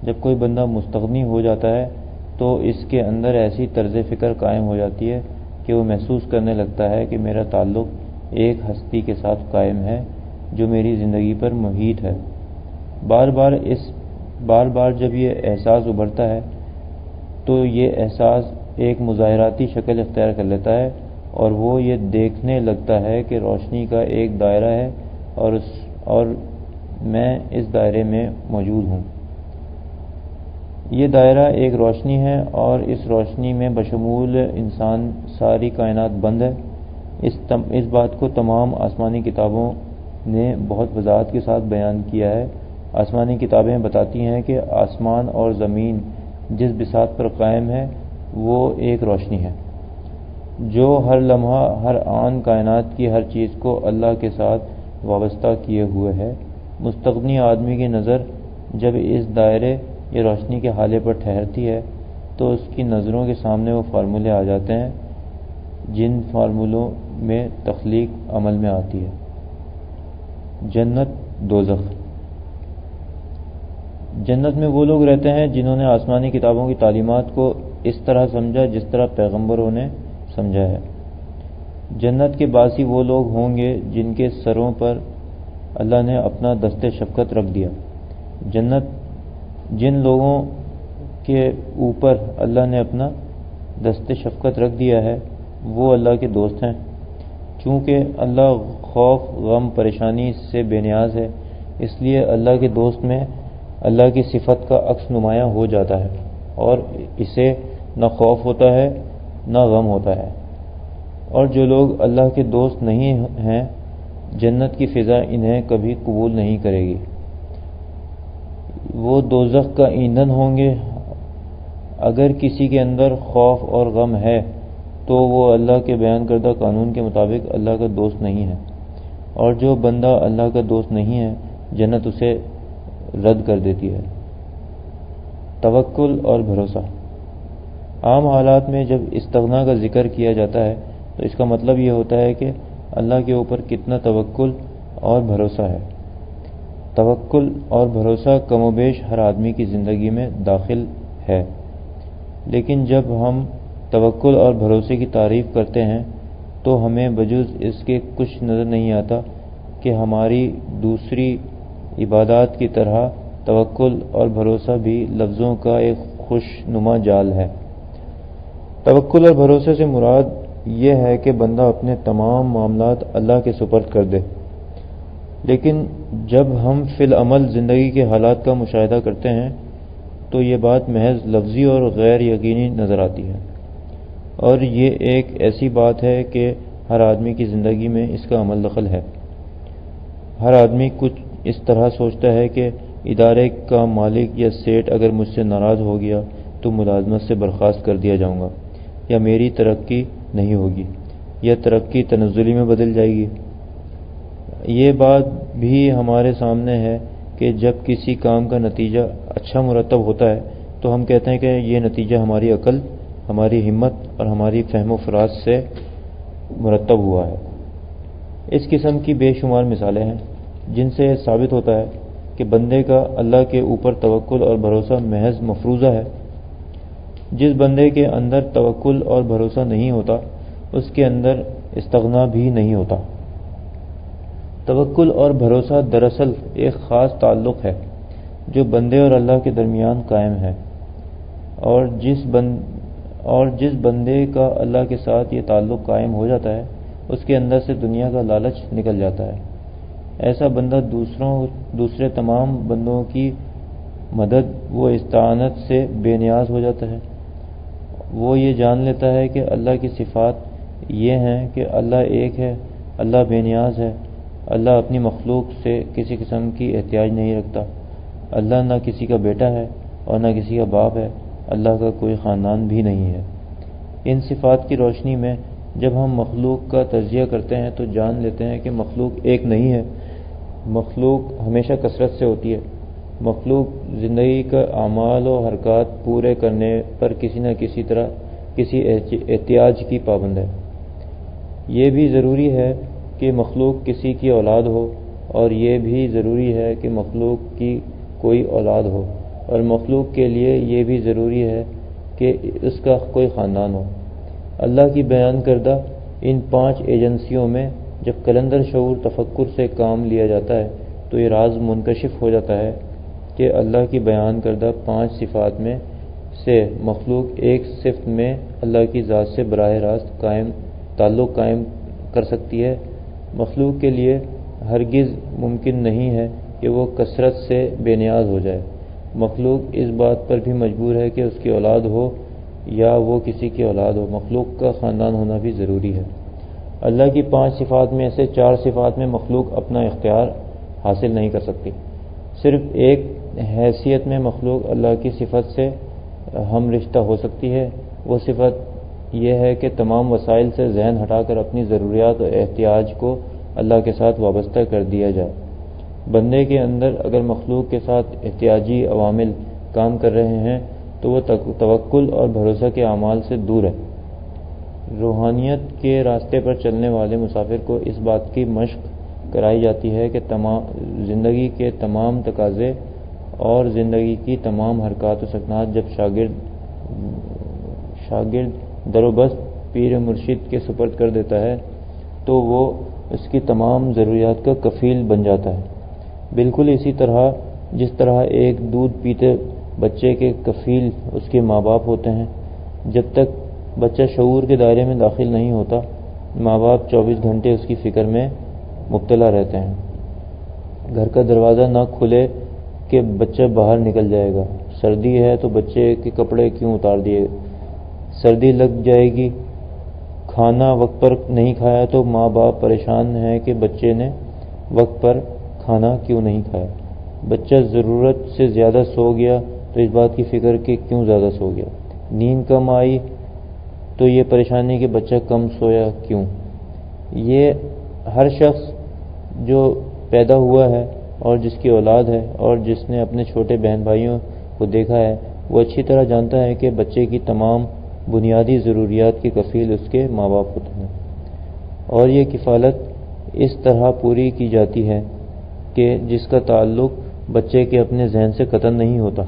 جب کوئی بندہ مستغنی ہو جاتا ہے تو اس کے اندر ایسی طرز فکر قائم ہو جاتی ہے کہ وہ محسوس کرنے لگتا ہے کہ میرا تعلق ایک ہستی کے ساتھ قائم ہے جو میری زندگی پر محیط ہے۔ بار بار جب یہ احساس ابھرتا ہے تو یہ احساس ایک مظاہراتی شکل اختیار کر لیتا ہے اور وہ یہ دیکھنے لگتا ہے کہ روشنی کا ایک دائرہ ہے اور میں اس دائرے میں موجود ہوں۔ یہ دائرہ ایک روشنی ہے اور اس روشنی میں بشمول انسان ساری کائنات بند ہے۔ اس بات کو تمام آسمانی کتابوں نے بہت وضاحت کے ساتھ بیان کیا ہے۔ آسمانی کتابیں بتاتی ہیں کہ آسمان اور زمین جس بساط پر قائم ہے وہ ایک روشنی ہے جو ہر لمحہ ہر آن کائنات کی ہر چیز کو اللہ کے ساتھ وابستہ کیے ہوئے ہے۔ مستغنی آدمی کی نظر جب اس دائرے یہ روشنی کے حالے پر ٹھہرتی ہے تو اس کی نظروں کے سامنے وہ فارمولے آ جاتے ہیں جن فارمولوں میں تخلیق عمل میں آتی ہے۔ جنت دوزخ۔ جنت میں وہ لوگ رہتے ہیں جنہوں نے آسمانی کتابوں کی تعلیمات کو اس طرح سمجھا جس طرح پیغمبروں نے سمجھا ہے۔ جنت کے باسی وہ لوگ ہوں گے جن کے سروں پر اللہ نے اپنا دست شفقت رکھ دیا۔ جنت جن لوگوں کے اوپر اللہ نے اپنا دست شفقت رکھ دیا ہے وہ اللہ کے دوست ہیں۔ چونکہ اللہ خوف، غم، پریشانی سے بے نیاز ہے، اس لیے اللہ کے دوست میں اللہ کی صفت کا عکس نمایاں ہو جاتا ہے اور اسے نہ خوف ہوتا ہے نہ غم ہوتا ہے۔ اور جو لوگ اللہ کے دوست نہیں ہیں جنت کی فضا انہیں کبھی قبول نہیں کرے گی۔ وہ دوزخ کا ایندھن ہوں گے۔ اگر کسی کے اندر خوف اور غم ہے تو وہ اللہ کے بیان کردہ قانون کے مطابق اللہ کا دوست نہیں ہے، اور جو بندہ اللہ کا دوست نہیں ہے جنت اسے رد کر دیتی ہے۔ توکل اور بھروسہ۔ عام حالات میں جب استغنا کا ذکر کیا جاتا ہے تو اس کا مطلب یہ ہوتا ہے کہ اللہ کے اوپر کتنا توکل اور بھروسہ ہے۔ توکل اور بھروسہ کم و بیش ہر آدمی کی زندگی میں داخل ہے، لیکن جب ہم توکل اور بھروسے کی تعریف کرتے ہیں تو ہمیں بجز اس کے کچھ نظر نہیں آتا کہ ہماری دوسری عبادات کی طرح توکل اور بھروسہ بھی لفظوں کا ایک خوش نما جال ہے۔ توکل اور بھروسے سے مراد یہ ہے کہ بندہ اپنے تمام معاملات اللہ کے سپرد کر دے، لیکن جب ہم فی العمل زندگی کے حالات کا مشاہدہ کرتے ہیں تو یہ بات محض لفظی اور غیر یقینی نظر آتی ہے، اور یہ ایک ایسی بات ہے کہ ہر آدمی کی زندگی میں اس کا عمل دخل ہے۔ ہر آدمی کچھ اس طرح سوچتا ہے کہ ادارے کا مالک یا سیٹ اگر مجھ سے ناراض ہو گیا تو ملازمت سے برخاست کر دیا جاؤں گا، یا میری ترقی نہیں ہوگی، یا ترقی تنزلی میں بدل جائے گی۔ یہ بات بھی ہمارے سامنے ہے کہ جب کسی کام کا نتیجہ اچھا مرتب ہوتا ہے تو ہم کہتے ہیں کہ یہ نتیجہ ہماری عقل، ہماری ہمت اور ہماری فہم و فراست سے مرتب ہوا ہے۔ اس قسم کی بے شمار مثالیں ہیں جن سے یہ ثابت ہوتا ہے کہ بندے کا اللہ کے اوپر توکل اور بھروسہ محض مفروضہ ہے۔ جس بندے کے اندر توکل اور بھروسہ نہیں ہوتا اس کے اندر استغنا بھی نہیں ہوتا۔ توکل اور بھروسہ دراصل ایک خاص تعلق ہے جو بندے اور اللہ کے درمیان قائم ہے، اور جس بندے کا اللہ کے ساتھ یہ تعلق قائم ہو جاتا ہے اس کے اندر سے دنیا کا لالچ نکل جاتا ہے۔ ایسا بندہ دوسرے تمام بندوں کی مدد و استعانت سے بے نیاز ہو جاتا ہے۔ وہ یہ جان لیتا ہے کہ اللہ کی صفات یہ ہیں کہ اللہ ایک ہے، اللہ بے نیاز ہے، اللہ اپنی مخلوق سے کسی قسم کی احتیاج نہیں رکھتا، اللہ نہ کسی کا بیٹا ہے اور نہ کسی کا باپ ہے، اللہ کا کوئی خاندان بھی نہیں ہے۔ ان صفات کی روشنی میں جب ہم مخلوق کا تجزیہ کرتے ہیں تو جان لیتے ہیں کہ مخلوق ایک نہیں ہے، مخلوق ہمیشہ کثرت سے ہوتی ہے۔ مخلوق زندگی کا اعمال و حرکات پورے کرنے پر کسی نہ کسی طرح کسی احتیاج کی پابند ہے۔ یہ بھی ضروری ہے کہ مخلوق کسی کی اولاد ہو، اور یہ بھی ضروری ہے کہ مخلوق کی کوئی اولاد ہو، اور مخلوق کے لیے یہ بھی ضروری ہے کہ اس کا کوئی خاندان ہو۔ اللہ کی بیان کردہ ان 5 ایجنسیوں میں جب قلندر شعور تفکر سے کام لیا جاتا ہے تو یہ راز منکشف ہو جاتا ہے کہ اللہ کی بیان کردہ 5 صفات میں سے مخلوق ایک صفت میں اللہ کی ذات سے براہ راست تعلق قائم کر سکتی ہے۔ مخلوق کے لیے ہرگز ممکن نہیں ہے کہ وہ کثرت سے بے نیاز ہو جائے۔ مخلوق اس بات پر بھی مجبور ہے کہ اس کی اولاد ہو یا وہ کسی کی اولاد ہو، مخلوق کا خاندان ہونا بھی ضروری ہے۔ اللہ کی 5 صفات میں سے 4 صفات میں مخلوق اپنا اختیار حاصل نہیں کر سکتی۔ صرف ایک حیثیت میں مخلوق اللہ کی صفت سے ہم رشتہ ہو سکتی ہے، وہ صفت یہ ہے کہ تمام وسائل سے ذہن ہٹا کر اپنی ضروریات اور احتیاج کو اللہ کے ساتھ وابستہ کر دیا جائے۔ بندے کے اندر اگر مخلوق کے ساتھ احتیاجی عوامل کام کر رہے ہیں تو وہ توکل اور بھروسہ کے اعمال سے دور ہے۔ روحانیت کے راستے پر چلنے والے مسافر کو اس بات کی مشق کرائی جاتی ہے کہ زندگی کے تمام تقاضے اور زندگی کی تمام حرکات و سکنات جب شاگرد در و بست پیر مرشد کے سپرد کر دیتا ہے تو وہ اس کی تمام ضروریات کا کفیل بن جاتا ہے۔ بالکل اسی طرح جس طرح ایک دودھ پیتے بچے کے کفیل اس کے ماں باپ ہوتے ہیں، جب تک بچہ شعور کے دائرے میں داخل نہیں ہوتا ماں باپ 24 گھنٹے اس کی فکر میں مبتلا رہتے ہیں۔ گھر کا دروازہ نہ کھلے کہ بچہ باہر نکل جائے گا، سردی ہے تو بچے کے کپڑے کیوں اتار دیے، سردی لگ جائے گی، کھانا وقت پر نہیں کھایا تو ماں باپ پریشان ہیں کہ بچے نے وقت پر کھانا کیوں نہیں کھایا، بچہ ضرورت سے زیادہ سو گیا تو اس بات کی فکر کہ کیوں زیادہ سو گیا، نیند کم آئی تو یہ پریشانی کہ بچہ کم سویا کیوں۔ یہ ہر شخص جو پیدا ہوا ہے اور جس کی اولاد ہے اور جس نے اپنے چھوٹے بہن بھائیوں کو دیکھا ہے وہ اچھی طرح جانتا ہے کہ بچے کی تمام بنیادی ضروریات کے کفیل اس کے ماں باپ ہوتے ہیں، اور یہ کفالت اس طرح پوری کی جاتی ہے کہ جس کا تعلق بچے کے اپنے ذہن سے قطع نہیں ہوتا،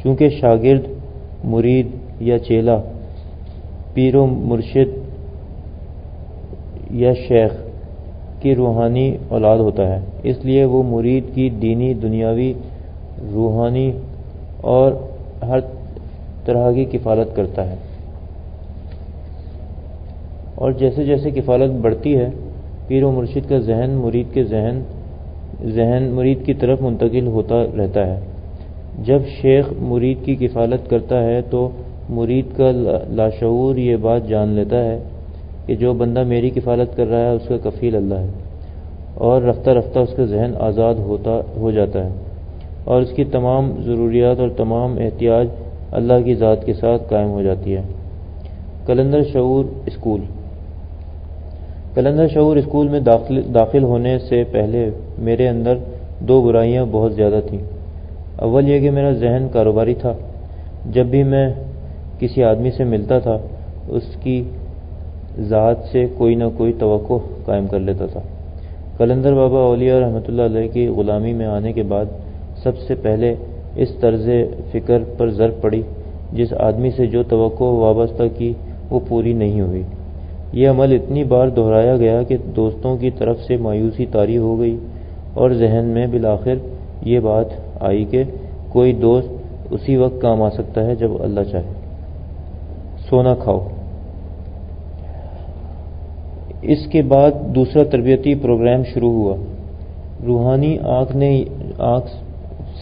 چونکہ شاگرد مرید یا چیلا پیر و مرشد یا شیخ کی روحانی اولاد ہوتا ہے، اس لیے وہ مرید کی دینی، دنیاوی، روحانی اور ہر طرح کی کفالت کرتا ہے، اور جیسے جیسے کفالت بڑھتی ہے پیر و مرشد کا ذہن مرید کی طرف منتقل ہوتا رہتا ہے۔ جب شیخ مرید کی کفالت کرتا ہے تو مرید کا لاشعور یہ بات جان لیتا ہے کہ جو بندہ میری کفالت کر رہا ہے اس کا کفیل اللہ ہے، اور رفتہ رفتہ اس کا ذہن آزاد ہو جاتا ہے اور اس کی تمام ضروریات اور تمام احتیاج اللہ کی ذات کے ساتھ قائم ہو جاتی ہے۔ قلندر شعور اسکول میں داخل ہونے سے پہلے میرے اندر 2 برائیاں بہت زیادہ تھیں۔ اول یہ کہ میرا ذہن کاروباری تھا، جب بھی میں کسی آدمی سے ملتا تھا اس کی ذات سے کوئی نہ کوئی توقع قائم کر لیتا تھا۔ قلندر بابا اولیاء رحمۃ اللہ علیہ کی غلامی میں آنے کے بعد سب سے پہلے اس طرز فکر پر ضرب پڑی، جس آدمی سے جو توقع وابستہ کی وہ پوری نہیں ہوئی۔ یہ عمل اتنی بار دہرایا گیا کہ دوستوں کی طرف سے مایوسی طاری ہو گئی، اور ذہن میں بالآخر یہ بات آئی کہ کوئی دوست اسی وقت کام آ سکتا ہے جب اللہ چاہے۔ سونا کھاؤ۔ اس کے بعد دوسرا تربیتی پروگرام شروع ہوا۔ روحانی آنکھ نے آنکھ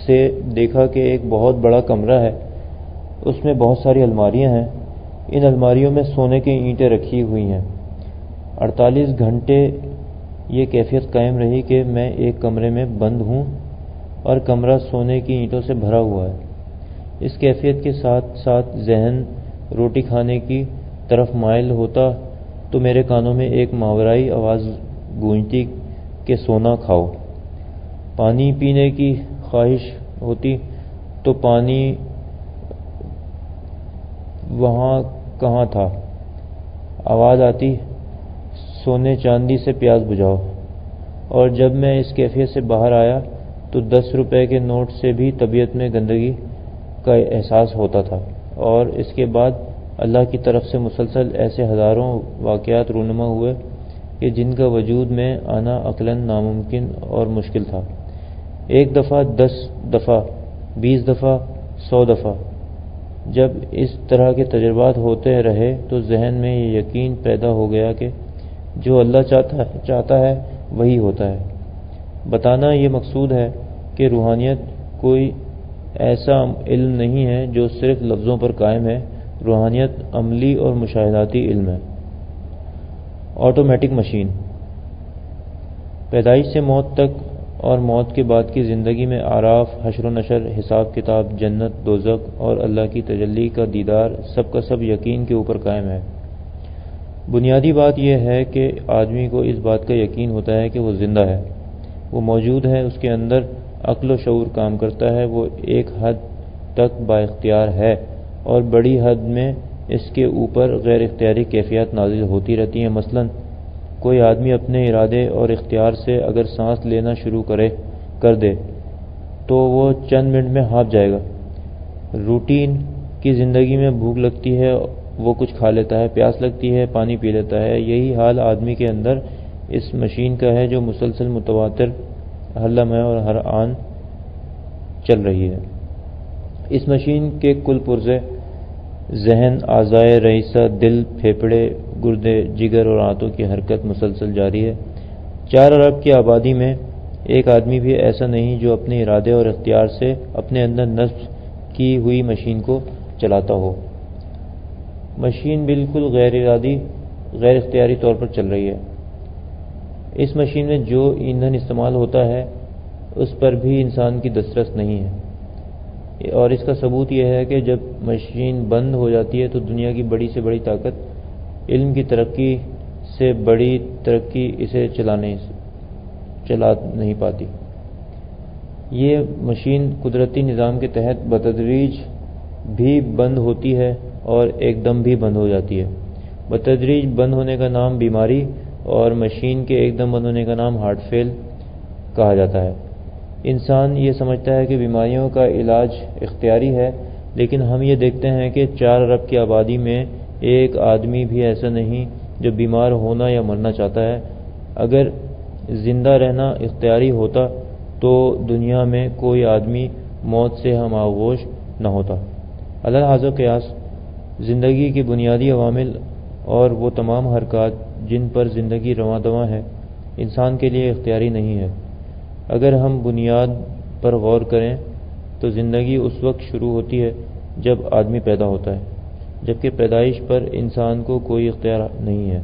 سے دیکھا کہ ایک بہت بڑا کمرہ ہے، اس میں بہت ساری الماریاں ہیں، ان الماریوں میں سونے کی اینٹیں رکھی ہوئی ہیں۔ 48 گھنٹے یہ کیفیت قائم رہی کہ میں ایک کمرے میں بند ہوں اور کمرہ سونے کی اینٹوں سے بھرا ہوا ہے۔ اس کیفیت کے ساتھ ساتھ ذہن روٹی کھانے کی طرف مائل ہوتا تو میرے کانوں میں ایک ماورائی آواز گونجتی کہ سونا کھاؤ۔ پانی پینے کی خواہش ہوتی تو پانی وہاں کہاں تھا، آواز آتی سونے چاندی سے پیاس بجھاؤ، اور جب میں اس کیفیت سے باہر آیا تو 10 روپے کے نوٹ سے بھی طبیعت میں گندگی کا احساس ہوتا تھا، اور اس کے بعد اللہ کی طرف سے مسلسل ایسے ہزاروں واقعات رونما ہوئے کہ جن کا وجود میں آنا عقلاً ناممکن اور مشکل تھا۔ ایک دفعہ، 10 دفعہ، 20 دفعہ، 100 دفعہ جب اس طرح کے تجربات ہوتے رہے تو ذہن میں یہ یقین پیدا ہو گیا کہ جو اللہ چاہتا ہے وہی ہوتا ہے۔ بتانا یہ مقصود ہے کہ روحانیت کوئی ایسا علم نہیں ہے جو صرف لفظوں پر قائم ہے، روحانیت عملی اور مشاہداتی علم ہے۔ Automatic machine. پیدائش سے موت تک اور موت کے بعد کی زندگی میں اعراف، حشر و نشر، حساب کتاب، جنت، دوزخ اور اللہ کی تجلی کا دیدار سب کا سب یقین کے اوپر قائم ہے۔ بنیادی بات یہ ہے کہ آدمی کو اس بات کا یقین ہوتا ہے کہ وہ زندہ ہے، وہ موجود ہے، اس کے اندر عقل و شعور کام کرتا ہے، وہ ایک حد تک با اختیار ہے اور بڑی حد میں اس کے اوپر غیر اختیاری کیفیات نازل ہوتی رہتی ہیں۔ مثلاً کوئی آدمی اپنے ارادے اور اختیار سے اگر سانس لینا شروع کر دے تو وہ چند منٹ میں ہانپ جائے گا۔ روٹین کی زندگی میں بھوک لگتی ہے، وہ کچھ کھا لیتا ہے، پیاس لگتی ہے، پانی پی لیتا ہے۔ یہی حال آدمی کے اندر اس مشین کا ہے جو مسلسل متواتر ہر لمحے اور ہر آن چل رہی ہے۔ اس مشین کے کل پرزے، ذہن، اعضائے رئیسہ، دل، پھیپھڑے، گردے، جگر اور آنتوں کی حرکت مسلسل جاری ہے۔ 4 ارب کی آبادی میں ایک آدمی بھی ایسا نہیں جو اپنے ارادے اور اختیار سے اپنے اندر نصب کی ہوئی مشین کو چلاتا ہو۔ مشین بالکل غیر ارادی، غیر اختیاری طور پر چل رہی ہے۔ اس مشین میں جو ایندھن استعمال ہوتا ہے اس پر بھی انسان کی دسترس نہیں ہے، اور اس کا ثبوت یہ ہے کہ جب مشین بند ہو جاتی ہے تو دنیا کی بڑی سے بڑی طاقت، علم کی ترقی سے بڑی ترقی اسے چلا نہیں پاتی۔ یہ مشین قدرتی نظام کے تحت بتدریج بھی بند ہوتی ہے اور ایک دم بھی بند ہو جاتی ہے۔ بتدریج بند ہونے کا نام بیماری اور مشین کے ایک دم بند ہونے کا نام ہارٹ فیل کہا جاتا ہے۔ انسان یہ سمجھتا ہے کہ بیماریوں کا علاج اختیاری ہے، لیکن ہم یہ دیکھتے ہیں کہ 4 ارب کی آبادی میں ایک آدمی بھی ایسا نہیں جو بیمار ہونا یا مرنا چاہتا ہے۔ اگر زندہ رہنا اختیاری ہوتا تو دنیا میں کوئی آدمی موت سے ہم آغوش نہ ہوتا۔ علی ھذا قیاس زندگی کے بنیادی عوامل اور وہ تمام حرکات جن پر زندگی رواں دواں ہے انسان کے لیے اختیاری نہیں ہے۔ اگر ہم بنیاد پر غور کریں تو زندگی اس وقت شروع ہوتی ہے جب آدمی پیدا ہوتا ہے، جبکہ پیدائش پر انسان کو کوئی اختیار نہیں ہے۔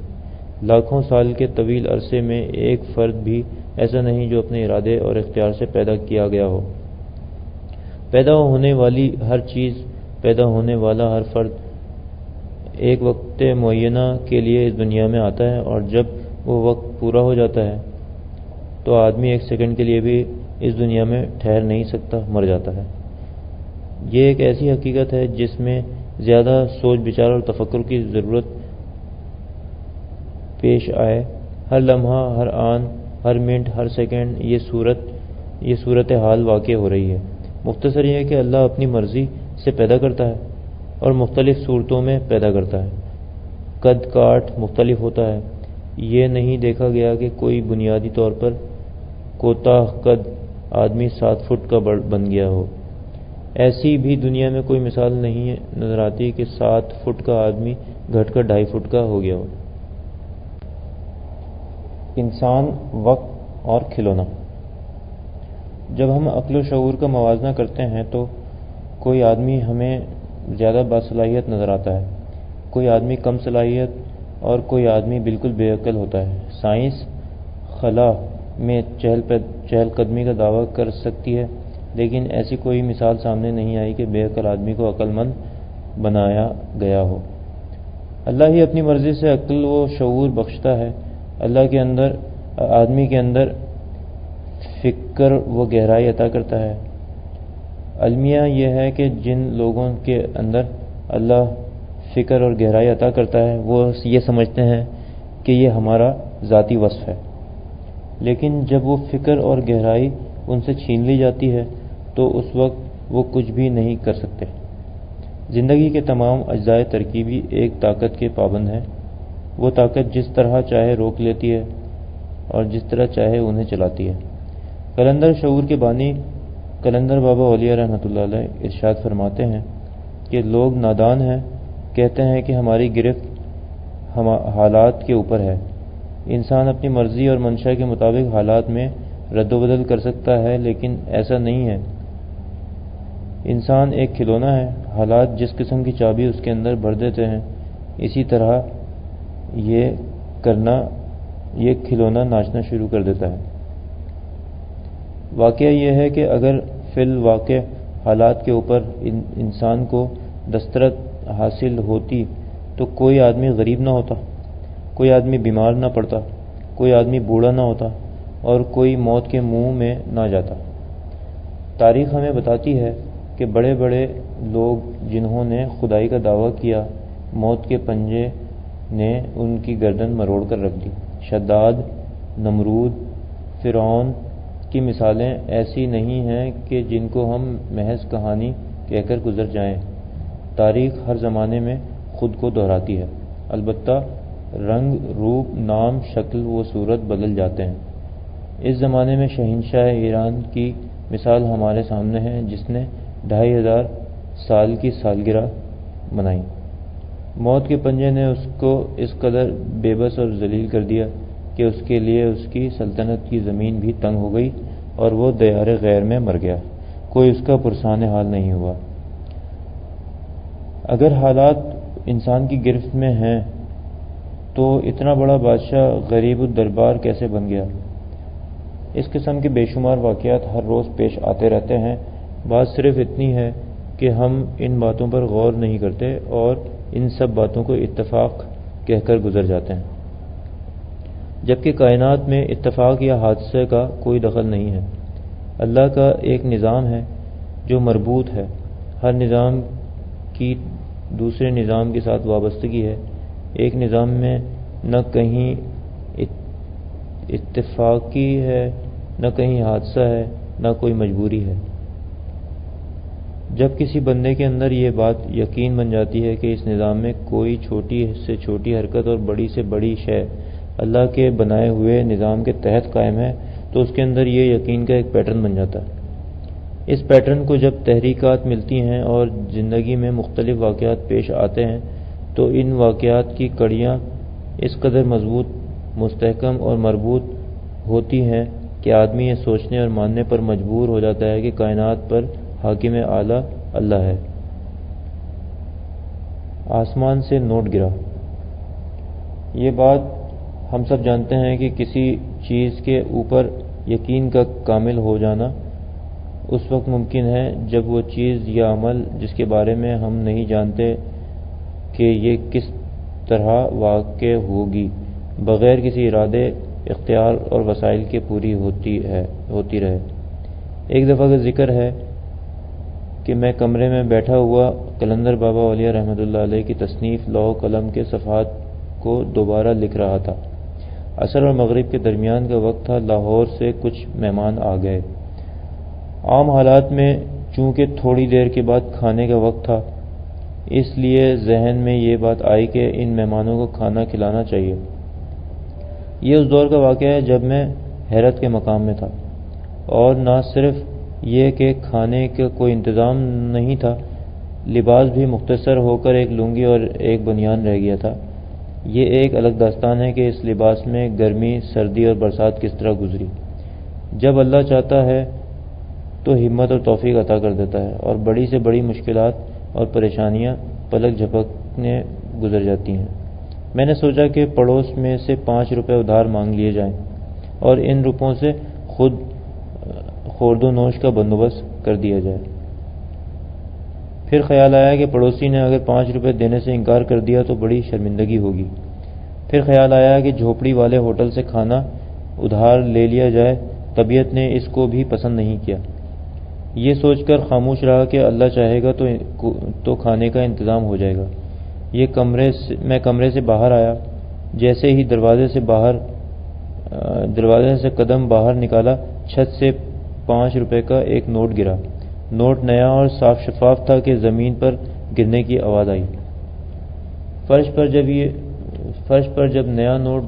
لاکھوں سال کے طویل عرصے میں ایک فرد بھی ایسا نہیں جو اپنے ارادے اور اختیار سے پیدا کیا گیا ہو۔ پیدا ہونے والی ہر چیز، پیدا ہونے والا ہر فرد ایک وقت معینہ کے لیے اس دنیا میں آتا ہے، اور جب وہ وقت پورا ہو جاتا ہے تو آدمی ایک سیکنڈ کے لیے بھی اس دنیا میں ٹھہر نہیں سکتا، مر جاتا ہے۔ یہ ایک ایسی حقیقت ہے جس میں زیادہ سوچ بچار اور تفکر کی ضرورت پیش آئے۔ ہر لمحہ، ہر آن، ہر منٹ، ہر سیکنڈ یہ صورت حال واقع ہو رہی ہے۔ مختصر یہ ہے کہ اللہ اپنی مرضی سے پیدا کرتا ہے اور مختلف صورتوں میں پیدا کرتا ہے۔ قد کاٹ مختلف ہوتا ہے۔ یہ نہیں دیکھا گیا کہ کوئی بنیادی طور پر کوتاہ قد آدمی 7 فٹ کا بن گیا ہو۔ ایسی بھی دنیا میں کوئی مثال نہیں نظر آتی کہ 7 فٹ کا آدمی گھٹ کر 2.5 فٹ کا ہو گیا ہو۔ انسان، وقت اور کھلونا۔ جب ہم عقل و شعور کا موازنہ کرتے ہیں تو کوئی آدمی ہمیں زیادہ باصلاحیت نظر آتا ہے، کوئی آدمی کم صلاحیت، اور کوئی آدمی بالکل بے عقل ہوتا ہے۔ سائنس خلا میں چہل قدمی کا دعویٰ کر سکتی ہے، لیکن ایسی کوئی مثال سامنے نہیں آئی کہ بے عقل آدمی کو عقل مند بنایا گیا ہو۔ اللہ ہی اپنی مرضی سے عقل و شعور بخشتا ہے۔ اللہ کے اندر، آدمی کے اندر فکر و گہرائی عطا کرتا ہے۔ المیہ یہ ہے کہ جن لوگوں کے اندر اللہ فکر اور گہرائی عطا کرتا ہے وہ یہ سمجھتے ہیں کہ یہ ہمارا ذاتی وصف ہے، لیکن جب وہ فکر اور گہرائی ان سے چھین لی جاتی ہے تو اس وقت وہ کچھ بھی نہیں کر سکتے۔ زندگی کے تمام اجزائے ترکیبی ایک طاقت کے پابند ہیں، وہ طاقت جس طرح چاہے روک لیتی ہے اور جس طرح چاہے انہیں چلاتی ہے۔ قلندر شعور کے بانی قلندر بابا اولیاء رحمۃ اللہ علیہ ارشاد فرماتے ہیں کہ لوگ نادان ہیں، کہتے ہیں کہ ہماری گرفت حالات کے اوپر ہے۔ انسان اپنی مرضی اور منشا کے مطابق حالات میں رد و بدل کر سکتا ہے، لیکن ایسا نہیں ہے۔ انسان ایک کھلونا ہے، حالات جس قسم کی چابی اس کے اندر بھر دیتے ہیں، اسی طرح یہ کھلونا ناچنا شروع کر دیتا ہے۔ واقعہ یہ ہے کہ اگر فی الواقع حالات کے اوپر انسان کو دسترس حاصل ہوتی تو کوئی آدمی غریب نہ ہوتا، کوئی آدمی بیمار نہ پڑتا، کوئی آدمی بوڑھا نہ ہوتا اور کوئی موت کے منہ میں نہ جاتا۔ تاریخ ہمیں بتاتی ہے کہ بڑے بڑے لوگ جنہوں نے خدائی کا دعویٰ کیا، موت کے پنجے نے ان کی گردن مروڑ کر رکھ دی۔ شداد، نمرود، فرعون کی مثالیں ایسی نہیں ہیں کہ جن کو ہم محض کہانی کہہ کر گزر جائیں۔ تاریخ ہر زمانے میں خود کو دہراتی ہے، البتہ رنگ، روپ، نام، شکل و صورت بدل جاتے ہیں۔ اس زمانے میں شہنشاہ ایران کی مثال ہمارے سامنے ہے، جس نے 2500 سال کی سالگرہ منائی۔ موت کے پنجے نے اس کو اس قدر بے بس اور ذلیل کر دیا کہ اس کے لیے اس کی سلطنت کی زمین بھی تنگ ہو گئی اور وہ دیار غیر میں مر گیا، کوئی اس کا پرسان حال نہیں ہوا۔ اگر حالات انسان کی گرفت میں ہیں تو اتنا بڑا بادشاہ غریب الدربار کیسے بن گیا؟ اس قسم کے بے شمار واقعات ہر روز پیش آتے رہتے ہیں۔ بات صرف اتنی ہے کہ ہم ان باتوں پر غور نہیں کرتے اور ان سب باتوں کو اتفاق کہہ کر گزر جاتے ہیں، جبکہ کائنات میں اتفاق یا حادثے کا کوئی دخل نہیں ہے۔ اللہ کا ایک نظام ہے جو مربوط ہے، ہر نظام کی دوسرے نظام کے ساتھ وابستگی ہے۔ ایک نظام میں نہ کہیں اتفاقی ہے، نہ کہیں حادثہ ہے، نہ کوئی مجبوری ہے۔ جب کسی بندے کے اندر یہ بات یقین بن جاتی ہے کہ اس نظام میں کوئی چھوٹی سے چھوٹی حرکت اور بڑی سے بڑی شے اللہ کے بنائے ہوئے نظام کے تحت قائم ہے، تو اس کے اندر یہ یقین کا ایک پیٹرن بن جاتا ہے۔ اس پیٹرن کو جب تحریکات ملتی ہیں اور زندگی میں مختلف واقعات پیش آتے ہیں تو ان واقعات کی کڑیاں اس قدر مضبوط، مستحکم اور مربوط ہوتی ہیں کہ آدمی یہ سوچنے اور ماننے پر مجبور ہو جاتا ہے کہ کائنات پر حاکم اعلیٰ اللہ ہے۔ آسمان سے نوٹ گرا۔ یہ بات ہم سب جانتے ہیں کہ کسی چیز کے اوپر یقین کا کامل ہو جانا اس وقت ممکن ہے جب وہ چیز یا عمل جس کے بارے میں ہم نہیں جانتے کہ یہ کس طرح واقع ہوگی، بغیر کسی ارادے، اختیار اور وسائل کے پوری ہوتی رہے۔ ایک دفعہ کا ذکر ہے کہ میں کمرے میں بیٹھا ہوا قلندر بابا اولیاء رحمۃ اللہ علیہ کی تصنیف لوح و قلم کے صفحات کو دوبارہ لکھ رہا تھا۔ عصر اور مغرب کے درمیان کا وقت تھا۔ لاہور سے کچھ مہمان آ گئے۔ عام حالات میں چونکہ تھوڑی دیر کے بعد کھانے کا وقت تھا، اس لیے ذہن میں یہ بات آئی کہ ان مہمانوں کو کھانا کھلانا چاہیے۔ یہ اس دور کا واقعہ ہے جب میں حیرت کے مقام میں تھا، اور نہ صرف یہ کہ کھانے کا کوئی انتظام نہیں تھا، لباس بھی مختصر ہو کر ایک لنگی اور ایک بنیان رہ گیا تھا۔ یہ ایک الگ داستان ہے کہ اس لباس میں گرمی، سردی اور برسات کس طرح گزری۔ جب اللہ چاہتا ہے تو ہمت اور توفیق عطا کر دیتا ہے، اور بڑی سے بڑی مشکلات اور پریشانیاں پلک جھپکنے گزر جاتی ہیں۔ میں نے سوچا کہ پڑوس میں سے 5 روپے ادھار مانگ لیے جائیں اور ان روپوں سے خود خورد و نوش کا بندوبست کر دیا جائے۔ پھر خیال آیا کہ پڑوسی نے اگر 5 روپے دینے سے انکار کر دیا تو بڑی شرمندگی ہوگی۔ پھر خیال آیا کہ جھوپڑی والے ہوٹل سے کھانا ادھار لے لیا جائے، طبیعت نے اس کو بھی پسند نہیں کیا۔ یہ سوچ کر خاموش رہا کہ اللہ چاہے گا تو کھانے کا انتظام ہو جائے گا۔ میں کمرے سے باہر آیا، جیسے ہی دروازے سے قدم باہر نکالا، چھت سے 5 روپے کا ایک نوٹ گرا۔ نوٹ نیا اور صاف شفاف تھا کہ زمین پر گرنے کی آواز آئی۔ فرش پر جب نیا نوٹ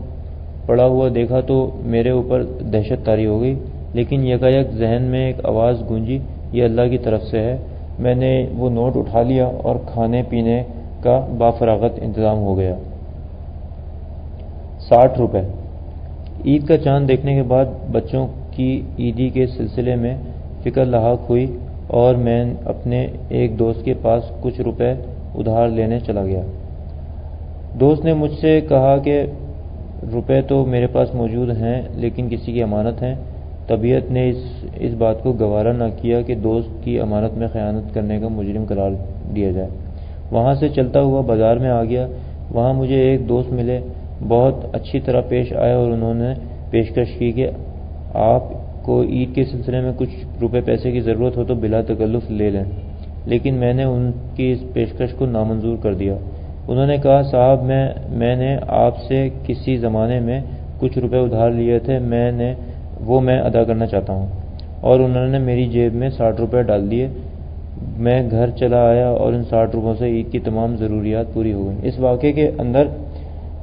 پڑا ہوا دیکھا تو میرے اوپر دہشت طاری ہو گئی، لیکن یکایک ذہن میں ایک آواز گونجی، یہ اللہ کی طرف سے ہے۔ میں نے وہ نوٹ اٹھا لیا اور کھانے پینے کا بافراغت انتظام ہو گیا۔ 60 روپے۔ عید کا چاند دیکھنے کے بعد بچوں کی عیدی کے سلسلے میں فکر لاحق ہوئی اور میں اپنے ایک دوست کے پاس کچھ روپے ادھار لینے چلا گیا۔ دوست نے مجھ سے کہا کہ روپے تو میرے پاس موجود ہیں لیکن کسی کی امانت ہیں۔ طبیعت نے اس بات کو گوارا نہ کیا کہ دوست کی امانت میں خیانت کرنے کا مجرم قرار دیا جائے۔ وہاں سے چلتا ہوا بازار میں آ گیا۔ وہاں مجھے ایک دوست ملے، بہت اچھی طرح پیش آئے اور انہوں نے پیشکش کی کہ آپ کو عید کے سلسلے میں کچھ روپے پیسے کی ضرورت ہو تو بلا تکلف لے لیں، لیکن میں نے ان کی اس پیشکش کو نامنظور کر دیا۔ انہوں نے کہا، صاحب میں نے آپ سے کسی زمانے میں کچھ روپے ادھار لیے تھے، وہ میں ادا کرنا چاہتا ہوں، اور انہوں نے میری جیب میں 60 روپے ڈال دیے۔ میں گھر چلا آیا اور ان 60 روپوں سے عید کی تمام ضروریات پوری ہو گئیں۔ اس واقعے کے اندر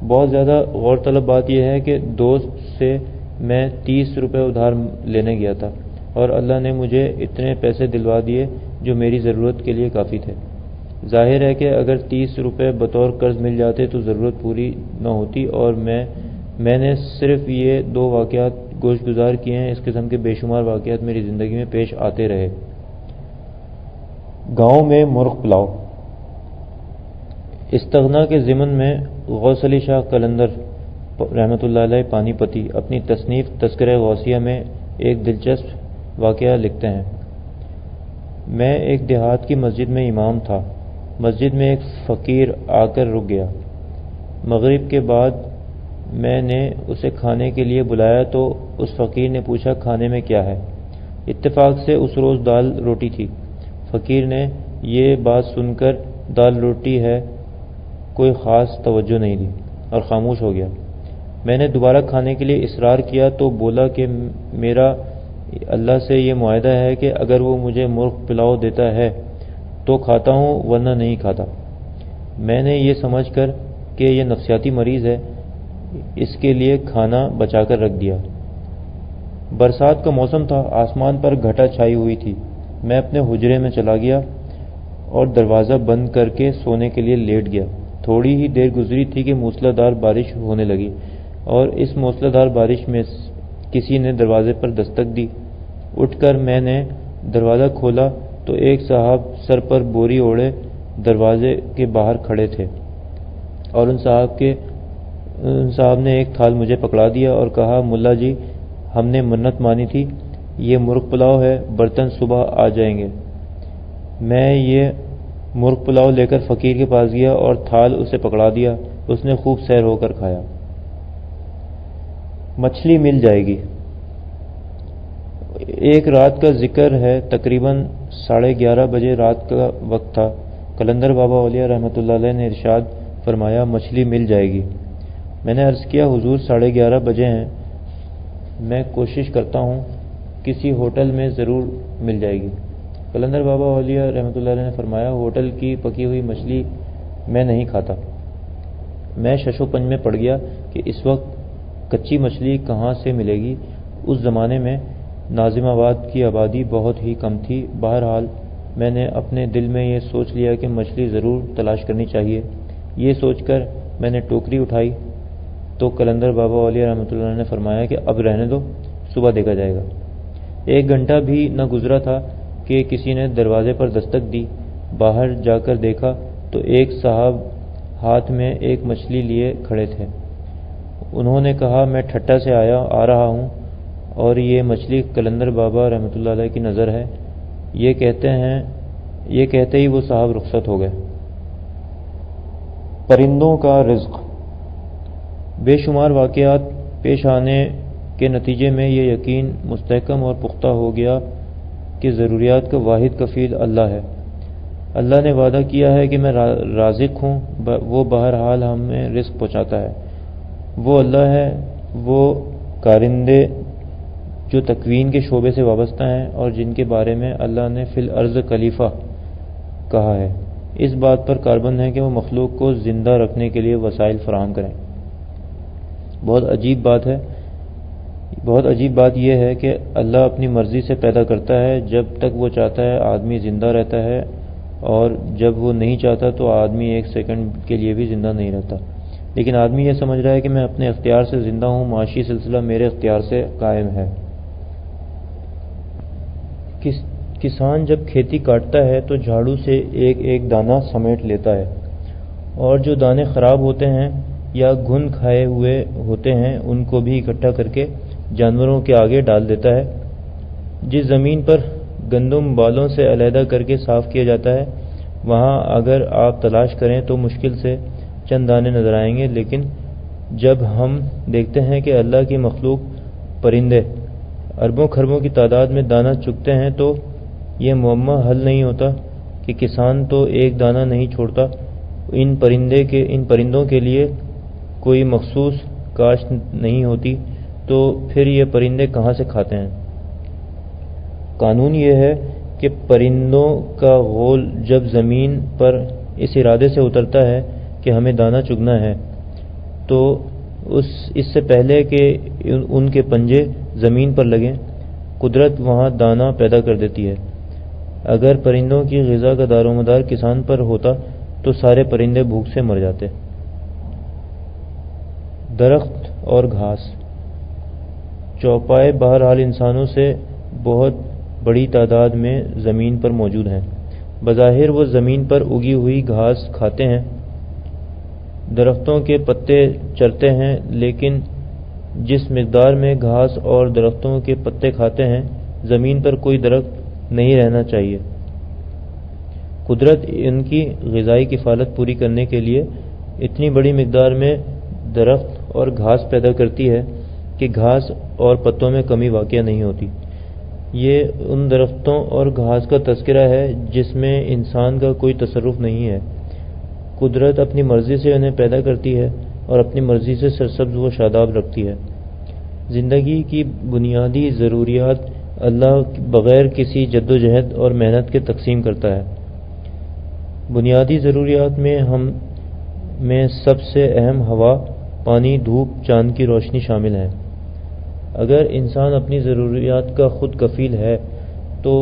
بہت زیادہ غور طلب بات یہ ہے کہ دوست سے میں 30 روپے ادھار لینے گیا تھا اور اللہ نے مجھے اتنے پیسے دلوا دیے جو میری ضرورت کے لیے کافی تھے۔ ظاہر ہے کہ اگر 30 روپے بطور قرض مل جاتے تو ضرورت پوری نہ ہوتی، اور میں نے صرف یہ 2 واقعات گوش گزار کیے ہیں۔ اس قسم کے بے شمار واقعات میری زندگی میں پیش آتے رہے۔ گاؤں میں مرغ پلاؤ۔ استغنا کے ضمن میں غوث علی شاہ قلندر رحمۃ اللہ علیہ پانی پتی اپنی تصنیف تذکرہ غوثیہ میں ایک دلچسپ واقعہ لکھتے ہیں۔ میں ایک دیہات کی مسجد میں امام تھا۔ مسجد میں ایک فقیر آ کر رک گیا۔ مغرب کے بعد میں نے اسے کھانے کے لیے بلایا تو اس فقیر نے پوچھا، کھانے میں کیا ہے؟ اتفاق سے اس روز دال روٹی تھی۔ فقیر نے یہ بات سن کر دال روٹی ہے کوئی خاص توجہ نہیں دی اور خاموش ہو گیا۔ میں نے دوبارہ کھانے کے لیے اصرار کیا تو بولا کہ میرا اللہ سے یہ معاہدہ ہے کہ اگر وہ مجھے مرغ پلاؤ دیتا ہے تو کھاتا ہوں ورنہ نہیں کھاتا۔ میں نے یہ سمجھ کر کہ یہ نفسیاتی مریض ہے اس کے لیے کھانا بچا کر رکھ دیا۔ برسات کا موسم تھا، آسمان پر گھٹا چھائی ہوئی تھی۔ میں اپنے حجرے میں چلا گیا اور دروازہ بند کر کے سونے کے لیے لیٹ گیا۔ تھوڑی ہی دیر گزری تھی کہ موسلا دھار بارش ہونے لگی، اور اس موسلا دھار بارش میں کسی نے دروازے پر دستک دی۔ اٹھ کر میں نے دروازہ کھولا تو ایک صاحب سر پر بوری اوڑھے دروازے کے باہر کھڑے تھے، اور ان صاحب نے ایک تھال مجھے پکڑا دیا اور کہا، ملا جی ہم نے منت مانی تھی، یہ مرغ پلاؤ ہے، برتن صبح آ جائیں گے۔ میں یہ مرغ پلاؤ لے کر فقیر کے پاس گیا اور تھال اسے پکڑا دیا۔ اس نے خوب سیر ہو کر کھایا۔ مچھلی مل جائے گی۔ ایک رات کا ذکر ہے، تقریباً 11:30 بجے رات کا وقت تھا۔ قلندر بابا اولیاء رحمۃ اللہ علیہ نے ارشاد فرمایا، مچھلی مل جائے گی۔ میں نے عرض کیا، حضور 11:30 بجے ہیں، میں کوشش کرتا ہوں کسی ہوٹل میں ضرور مل جائے گی۔ قلندر بابا اولیاء رحمۃ اللہ علیہ نے فرمایا، ہوٹل کی پکی ہوئی مچھلی میں نہیں کھاتا۔ میں شش و پنج میں پڑ گیا کہ اس وقت کچی مچھلی کہاں سے ملے گی۔ اس زمانے میں ناظم آباد کی آبادی بہت ہی کم تھی۔ بہرحال میں نے اپنے دل میں یہ سوچ لیا کہ مچھلی ضرور تلاش کرنی چاہیے۔ یہ سوچ کر میں نے ٹوکری اٹھائی تو قلندر بابا اولیاء رحمۃ اللہ علیہ نے فرمایا کہ اب رہنے دو، صبح دیکھا جائے گا۔ 1 گھنٹہ بھی نہ گزرا تھا کہ کسی نے دروازے پر دستک دی۔ باہر جا کر دیکھا تو ایک صاحب ہاتھ میں ایک مچھلی لیے کھڑے تھے۔ انہوں نے کہا، میں ٹھٹا سے آ رہا ہوں اور یہ مچھلی قلندر بابا رحمۃ اللہ علیہ کی نظر ہے۔ یہ کہتے ہی وہ صاحب رخصت ہو گئے۔ پرندوں کا رزق۔ بے شمار واقعات پیش آنے کے نتیجے میں یہ یقین مستحکم اور پختہ ہو گیا کہ ضروریات کا واحد کفیل اللہ ہے۔ اللہ نے وعدہ کیا ہے کہ میں رازق ہوں، وہ بہرحال ہمیں رزق پہنچاتا ہے۔ وہ اللہ ہے، وہ کارندے جو تکوین کے شعبے سے وابستہ ہیں اور جن کے بارے میں اللہ نے فی الارض خلیفہ کہا ہے۔ اس بات پر کاربند ہے کہ وہ مخلوق کو زندہ رکھنے کے لیے وسائل فراہم کریں۔ بہت عجیب بات یہ ہے کہ اللہ اپنی مرضی سے پیدا کرتا ہے۔ جب تک وہ چاہتا ہے آدمی زندہ رہتا ہے، اور جب وہ نہیں چاہتا تو آدمی ایک سیکنڈ کے لیے بھی زندہ نہیں رہتا۔ لیکن آدمی یہ سمجھ رہا ہے کہ میں اپنے اختیار سے زندہ ہوں، معاشی سلسلہ میرے اختیار سے قائم ہے۔ کسان جب کھیتی کاٹتا ہے تو جھاڑو سے ایک ایک دانہ سمیٹ لیتا ہے، اور جو دانے خراب ہوتے ہیں یا گھن کھائے ہوئے ہوتے ہیں ان کو بھی اکٹھا کر کے جانوروں کے آگے ڈال دیتا ہے۔ جس زمین پر گندم بالوں سے علیحدہ کر کے صاف کیا جاتا ہے، وہاں اگر آپ تلاش کریں تو مشکل سے چند دانے نظر آئیں گے، لیکن جب ہم دیکھتے ہیں کہ اللہ کی مخلوق پرندے اربوں خربوں کی تعداد میں دانہ چگتے ہیں تو یہ معمہ حل نہیں ہوتا کہ کسان تو ایک دانہ نہیں چھوڑتا، ان پرندوں کے لیے کوئی مخصوص کاشت نہیں ہوتی، تو پھر یہ پرندے کہاں سے کھاتے ہیں؟ قانون یہ ہے کہ پرندوں کا غول جب زمین پر اس ارادے سے اترتا ہے کہ ہمیں دانہ چگنا ہے، تو اس سے پہلے کہ ان کے پنجے زمین پر لگیں، قدرت وہاں دانہ پیدا کر دیتی ہے۔ اگر پرندوں کی غذا کا دار و مدار کسان پر ہوتا تو سارے پرندے بھوک سے مر جاتے۔ درخت اور گھاس چوپائے بہرحال انسانوں سے بہت بڑی تعداد میں زمین پر موجود ہیں۔ بظاہر وہ زمین پر اگی ہوئی گھاس کھاتے ہیں، درختوں کے پتے چرتے ہیں، لیکن جس مقدار میں گھاس اور درختوں کے پتے کھاتے ہیں، زمین پر کوئی درخت نہیں رہنا چاہیے۔ قدرت ان کی غذائی کفالت پوری کرنے کے لیے اتنی بڑی مقدار میں درخت اور گھاس پیدا کرتی ہے کہ گھاس اور پتوں میں کمی واقع نہیں ہوتی۔ یہ ان درختوں اور گھاس کا تذکرہ ہے جس میں انسان کا کوئی تصرف نہیں ہے۔ قدرت اپنی مرضی سے انہیں پیدا کرتی ہے اور اپنی مرضی سے سرسبز و شاداب رکھتی ہے۔ زندگی کی بنیادی ضروریات اللہ بغیر کسی جد و جہد اور محنت کے تقسیم کرتا ہے۔ بنیادی ضروریات میں سب سے اہم ہوا، پانی، دھوپ، چاند کی روشنی شامل ہیں۔ اگر انسان اپنی ضروریات کا خود کفیل ہے تو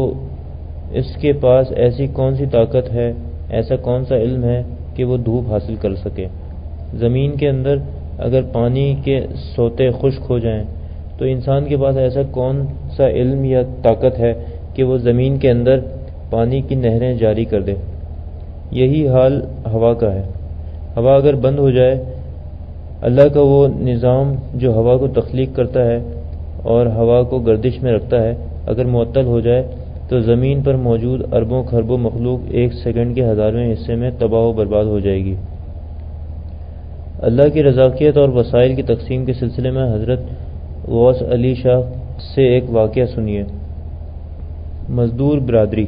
اس کے پاس ایسی کون سی طاقت ہے، ایسا کون سا علم ہے کہ وہ دھوپ حاصل کر سکے؟ زمین کے اندر اگر پانی کے سوتے خشک ہو جائیں تو انسان کے پاس ایسا کون سا علم یا طاقت ہے کہ وہ زمین کے اندر پانی کی نہریں جاری کر دے؟ یہی حال ہوا کا ہے۔ ہوا اگر بند ہو جائے، اللہ کا وہ نظام جو ہوا کو تخلیق کرتا ہے اور ہوا کو گردش میں رکھتا ہے، اگر معطل ہو جائے تو زمین پر موجود اربوں خربوں مخلوق ایک سیکنڈ کے 1000ویں حصے میں تباہ و برباد ہو جائے گی۔ اللہ کی رزاقیت اور وسائل کی تقسیم کے سلسلے میں حضرت غوث علی شاہ سے ایک واقعہ سنیے۔ مزدور برادری۔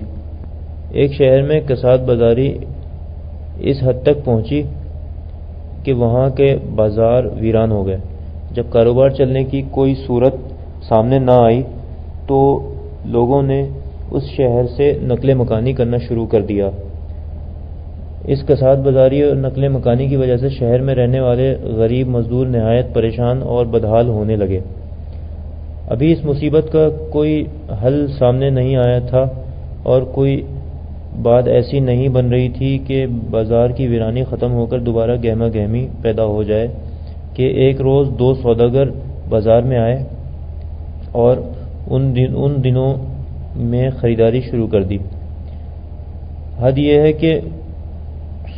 ایک شہر میں کساد بازاری اس حد تک پہنچی کہ وہاں کے بازار ویران ہو گئے۔ جب کاروبار چلنے کی کوئی صورت سامنے نہ آئی تو لوگوں نے اس شہر سے نقل مکانی کرنا شروع کر دیا۔ اس کساد بازاری اور نقل مکانی کی وجہ سے شہر میں رہنے والے غریب مزدور نہایت پریشان اور بدحال ہونے لگے۔ ابھی اس مصیبت کا کوئی حل سامنے نہیں آیا تھا اور کوئی بات ایسی نہیں بن رہی تھی کہ بازار کی ویرانی ختم ہو کر دوبارہ گہما گہمی پیدا ہو جائے کہ ایک روز 2 سوداگر بازار میں آئے اور ان دنوں میں خریداری شروع کر دی۔ حد یہ ہے کہ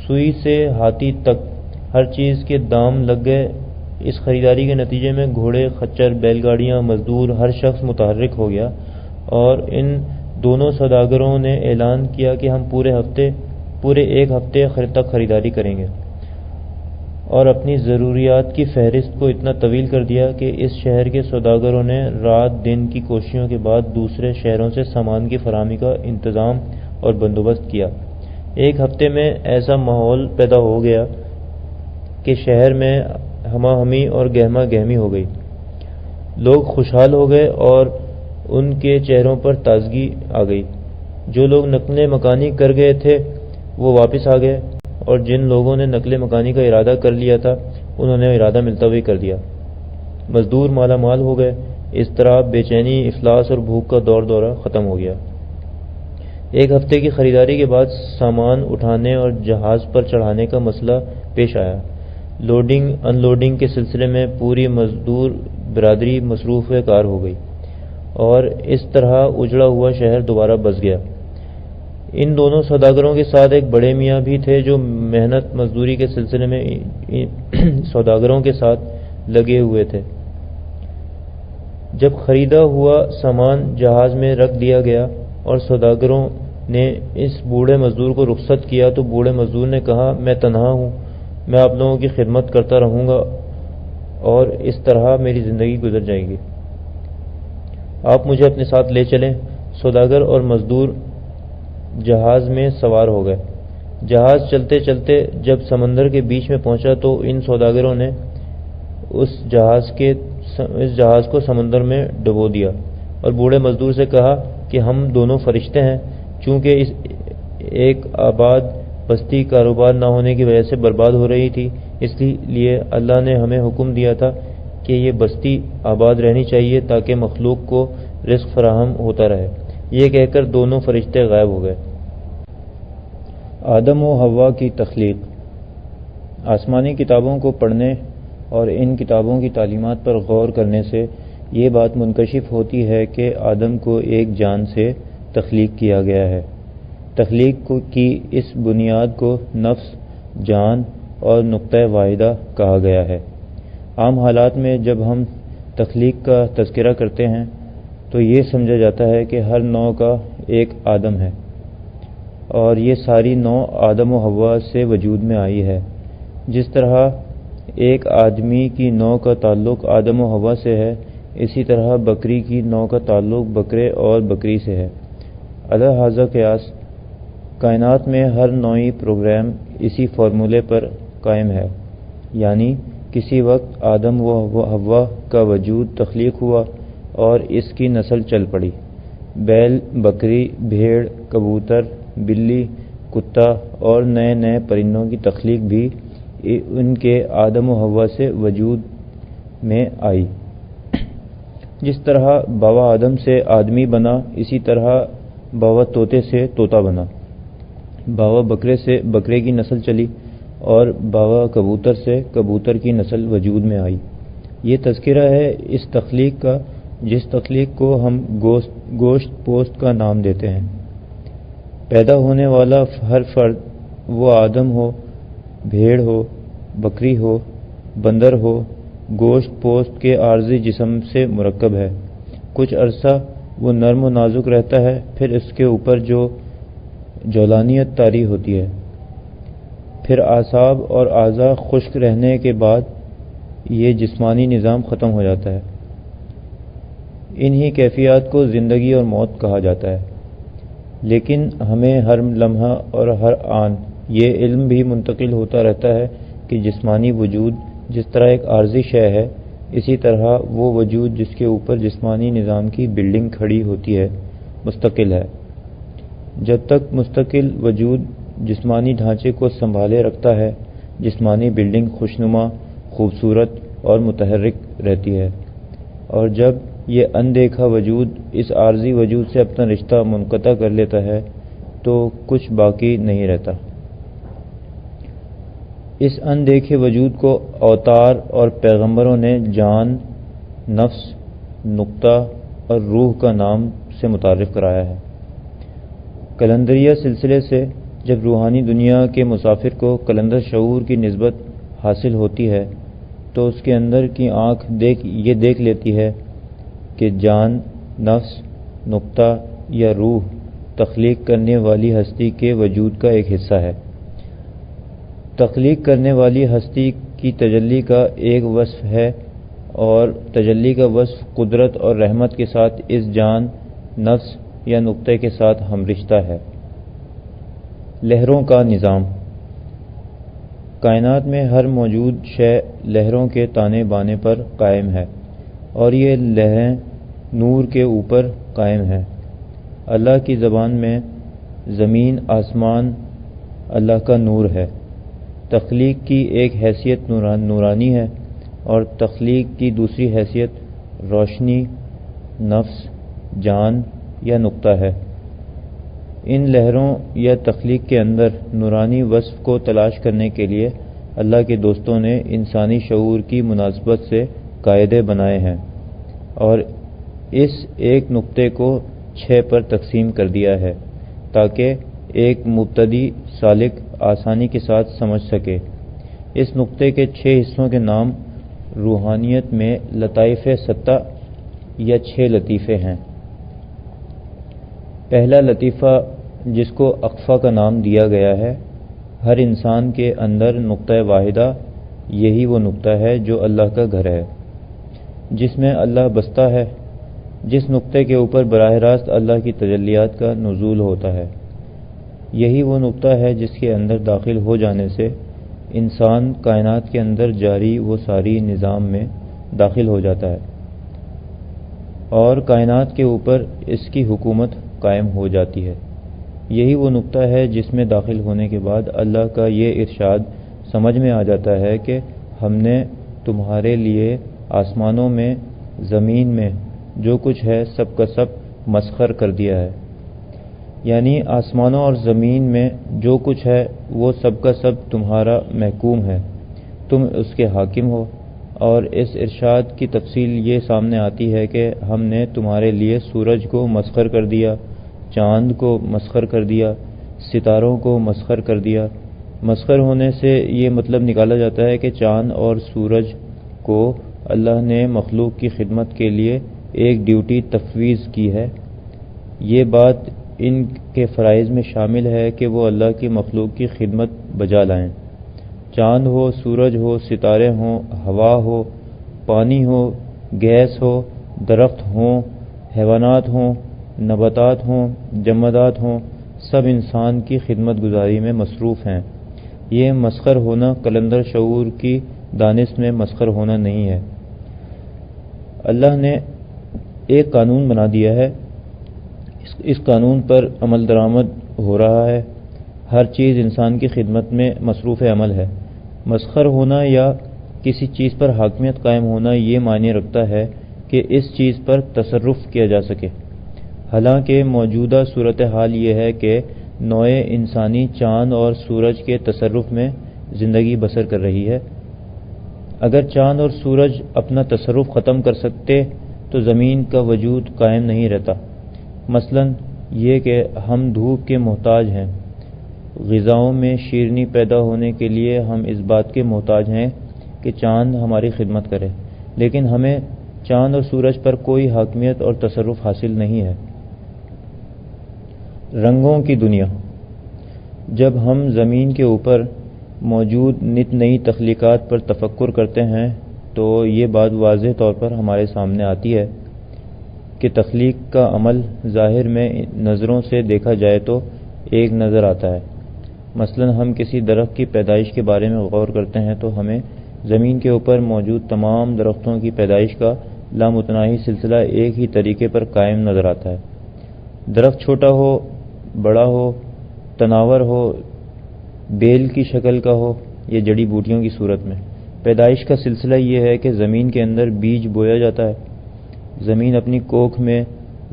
سوئی سے ہاتھی تک ہر چیز کے دام لگ گئے۔ اس خریداری کے نتیجے میں گھوڑے، خچر، بیل گاڑیاں، مزدور، ہر شخص متحرک ہو گیا اور ان دونوں سوداگروں نے اعلان کیا کہ ہم پورے ایک ہفتے تک خریداری کریں گے، اور اپنی ضروریات کی فہرست کو اتنا طویل کر دیا کہ اس شہر کے سوداگروں نے رات دن کی کوششوں کے بعد دوسرے شہروں سے سامان کی فراہمی کا انتظام اور بندوبست کیا۔ ایک ہفتے میں ایسا ماحول پیدا ہو گیا کہ شہر میں ہما ہمی اور گہما گہمی ہو گئی۔ لوگ خوشحال ہو گئے اور ان کے چہروں پر تازگی آ گئی۔ جو لوگ نقل مکانی کر گئے تھے وہ واپس آ گئے، اور جن لوگوں نے نقل مکانی کا ارادہ کر لیا تھا انہوں نے ارادہ ملتوی کر دیا۔ مزدور مالا مال ہو گئے، اضطراب، بے چینی، افلاس اور بھوک کا دورہ ختم ہو گیا۔ ایک ہفتے کی خریداری کے بعد سامان اٹھانے اور جہاز پر چڑھانے کا مسئلہ پیش آیا۔ لوڈنگ ان لوڈنگ کے سلسلے میں پوری مزدور برادری مصروف کار ہو گئی، اور اس طرح اجڑا ہوا شہر دوبارہ بس گیا۔ ان دونوں سوداگروں کے ساتھ ایک بڑے میاں بھی تھے جو محنت مزدوری کے سلسلے میں سوداگروں کے ساتھ لگے ہوئے تھے۔ جب خریدا ہوا سامان جہاز میں رکھ دیا گیا اور سوداگروں نے اس بوڑھے مزدور کو رخصت کیا تو بوڑھے مزدور نے کہا، میں تنہا ہوں، میں آپ لوگوں کی خدمت کرتا رہوں گا اور اس طرح میری زندگی گزر جائے گی، آپ مجھے اپنے ساتھ لے چلیں۔ سوداگر اور مزدور جہاز میں سوار ہو گئے۔ جہاز چلتے چلتے جب سمندر کے بیچ میں پہنچا تو ان سوداگروں نے اس جہاز کو سمندر میں ڈبو دیا اور بوڑھے مزدور سے کہا کہ ہم دونوں فرشتے ہیں، چونکہ اس ایک آباد بستی کاروبار نہ ہونے کی وجہ سے برباد ہو رہی تھی، اس لیے اللہ نے ہمیں حکم دیا تھا کہ یہ بستی آباد رہنی چاہیے تاکہ مخلوق کو رزق فراہم ہوتا رہے۔ یہ کہہ کر دونوں فرشتے غائب ہو گئے۔ آدم و حوا کی تخلیق۔ آسمانی کتابوں کو پڑھنے اور ان کتابوں کی تعلیمات پر غور کرنے سے یہ بات منکشف ہوتی ہے کہ آدم کو ایک جان سے تخلیق کیا گیا ہے۔ تخلیق کی اس بنیاد کو نفس، جان اور نقطہ واحدہ کہا گیا ہے۔ عام حالات میں جب ہم تخلیق کا تذکرہ کرتے ہیں تو یہ سمجھا جاتا ہے کہ ہر نوع کا ایک آدم ہے، اور یہ ساری نوع آدم و حوا سے وجود میں آئی ہے۔ جس طرح ایک آدمی کی نوع کا تعلق آدم و حوا سے ہے، اسی طرح بکری کی نوع کا تعلق بکرے اور بکری سے ہے۔ علی ھذا قیاس کائنات میں ہر نوعی پروگرام اسی فارمولے پر قائم ہے، یعنی کسی وقت آدم و حوا کا وجود تخلیق ہوا اور اس کی نسل چل پڑی۔ بیل، بکری، بھیڑ، کبوتر، بلی، کتا اور نئے نئے پرندوں کی تخلیق بھی ان کے آدم و حوا سے وجود میں آئی۔ جس طرح بابا آدم سے آدمی بنا، اسی طرح بابا طوطے سے طوطا بنا، بابا بکرے سے بکرے کی نسل چلی اور بابا کبوتر سے کبوتر کی نسل وجود میں آئی۔ یہ تذکرہ ہے اس تخلیق کا جس تخلیق کو ہم گوشت پوست کا نام دیتے ہیں۔ پیدا ہونے والا ہر فرد، وہ آدم ہو، بھیڑ ہو، بکری ہو، بندر ہو، گوشت پوست کے عارضی جسم سے مرکب ہے۔ کچھ عرصہ وہ نرم و نازک رہتا ہے، پھر اس کے اوپر جو جولانیت طاری ہوتی ہے، پھر اعصاب اور اعضاء خشک رہنے کے بعد یہ جسمانی نظام ختم ہو جاتا ہے۔ انہی کیفیات کو زندگی اور موت کہا جاتا ہے۔ لیکن ہمیں ہر لمحہ اور ہر آن یہ علم بھی منتقل ہوتا رہتا ہے کہ جسمانی وجود جس طرح ایک عارضی شے ہے، اسی طرح وہ وجود جس کے اوپر جسمانی نظام کی بلڈنگ کھڑی ہوتی ہے مستقل ہے۔ جب تک مستقل وجود جسمانی ڈھانچے کو سنبھالے رکھتا ہے، جسمانی بلڈنگ خوشنما، خوبصورت اور متحرک رہتی ہے، اور جب یہ اندیکھا وجود اس عارضی وجود سے اپنا رشتہ منقطع کر لیتا ہے تو کچھ باقی نہیں رہتا۔ اس اندیکھے وجود کو اوتار اور پیغمبروں نے جان، نفس، نقطہ اور روح کا نام سے متعارف کرایا ہے۔ کلندریہ سلسلے سے جب روحانی دنیا کے مسافر کو کلندر شعور کی نسبت حاصل ہوتی ہے تو اس کے اندر کی آنکھ یہ دیکھ لیتی ہے کہ جان، نفس، نقطہ یا روح تخلیق کرنے والی ہستی کے وجود کا ایک حصہ ہے۔ تخلیق کرنے والی ہستی کی تجلی کا ایک وصف ہے، اور تجلی کا وصف قدرت اور رحمت کے ساتھ اس جان، نفس یا نقطے کے ساتھ ہم رشتہ ہے۔ لہروں کا نظام۔ کائنات میں ہر موجود شے لہروں کے تانے بانے پر قائم ہے، اور یہ لہریں نور کے اوپر قائم ہے۔ اللہ کی زبان میں زمین آسمان اللہ کا نور ہے۔ تخلیق کی ایک حیثیت نورانی ہے اور تخلیق کی دوسری حیثیت روشنی، نفس، جان یا نقطہ ہے۔ ان لہروں یا تخلیق کے اندر نورانی وصف کو تلاش کرنے کے لیے اللہ کے دوستوں نے انسانی شعور کی مناسبت سے قاعدے بنائے ہیں اور اس ایک نقطے کو 6 پر تقسیم کر دیا ہے تاکہ ایک مبتدی سالک آسانی کے ساتھ سمجھ سکے۔ اس نقطے کے 6 حصوں کے نام روحانیت میں لطائف ستہ یا 6 لطیفے ہیں۔ پہلا لطیفہ جس کو اقفا کا نام دیا گیا ہے، ہر انسان کے اندر نقطہ واحدہ، یہی وہ نقطہ ہے جو اللہ کا گھر ہے، جس میں اللہ بستا ہے، جس نقطے کے اوپر براہ راست اللہ کی تجلیات کا نزول ہوتا ہے۔ یہی وہ نقطہ ہے جس کے اندر داخل ہو جانے سے انسان کائنات کے اندر جاری وہ ساری نظام میں داخل ہو جاتا ہے اور کائنات کے اوپر اس کی حکومت قائم ہو جاتی ہے۔ یہی وہ نقطہ ہے جس میں داخل ہونے کے بعد اللہ کا یہ ارشاد سمجھ میں آ جاتا ہے کہ ہم نے تمہارے لیے آسمانوں میں، زمین میں جو کچھ ہے سب کا سب مسخر کر دیا ہے، یعنی آسمانوں اور زمین میں جو کچھ ہے وہ سب کا سب تمہارا محکوم ہے، تم اس کے حاکم ہو۔ اور اس ارشاد کی تفصیل یہ سامنے آتی ہے کہ ہم نے تمہارے لیے سورج کو مسخر کر دیا، چاند کو مسخر کر دیا، ستاروں کو مسخر کر دیا۔ مسخر ہونے سے یہ مطلب نکالا جاتا ہے کہ چاند اور سورج کو اللہ نے مخلوق کی خدمت کے لیے ایک ڈیوٹی تفویض کی ہے۔ یہ بات ان کے فرائض میں شامل ہے کہ وہ اللہ کی مخلوق کی خدمت بجا لائیں۔ چاند ہو، سورج ہو، ستارے ہوں، ہوا ہو، پانی ہو، گیس ہو، درخت ہوں، حیوانات ہوں، نباتات ہوں، جمادات ہوں، سب انسان کی خدمت گزاری میں مصروف ہیں۔ یہ مسخر ہونا قلندر شعور کی دانش میں مسخر ہونا نہیں ہے۔ اللہ نے ایک قانون بنا دیا ہے، اس قانون پر عمل درآمد ہو رہا ہے، ہر چیز انسان کی خدمت میں مصروف عمل ہے۔ مسخر ہونا یا کسی چیز پر حاکمیت قائم ہونا یہ معنی رکھتا ہے کہ اس چیز پر تصرف کیا جا سکے، حالانکہ موجودہ صورتحال یہ ہے کہ نوع انسانی چاند اور سورج کے تصرف میں زندگی بسر کر رہی ہے۔ اگر چاند اور سورج اپنا تصرف ختم کر سکتے تو زمین کا وجود قائم نہیں رہتا۔ مثلا یہ کہ ہم دھوپ کے محتاج ہیں، غذاؤں میں شیرنی پیدا ہونے کے لیے ہم اس بات کے محتاج ہیں کہ چاند ہماری خدمت کرے، لیکن ہمیں چاند اور سورج پر کوئی حاکمیت اور تصرف حاصل نہیں ہے۔ رنگوں کی دنیا۔ جب ہم زمین کے اوپر موجود نت نئی تخلیقات پر تفکر کرتے ہیں تو یہ بات واضح طور پر ہمارے سامنے آتی ہے کہ تخلیق کا عمل ظاہر میں نظروں سے دیکھا جائے تو ایک نظر آتا ہے۔ مثلا ہم کسی درخت کی پیدائش کے بارے میں غور کرتے ہیں تو ہمیں زمین کے اوپر موجود تمام درختوں کی پیدائش کا لامتناہی سلسلہ ایک ہی طریقے پر قائم نظر آتا ہے۔ درخت چھوٹا ہو، بڑا ہو، تناور ہو، بیل کی شکل کا ہو یا جڑی بوٹیوں کی صورت میں، پیدائش کا سلسلہ یہ ہے کہ زمین کے اندر بیج بویا جاتا ہے، زمین اپنی کوکھ میں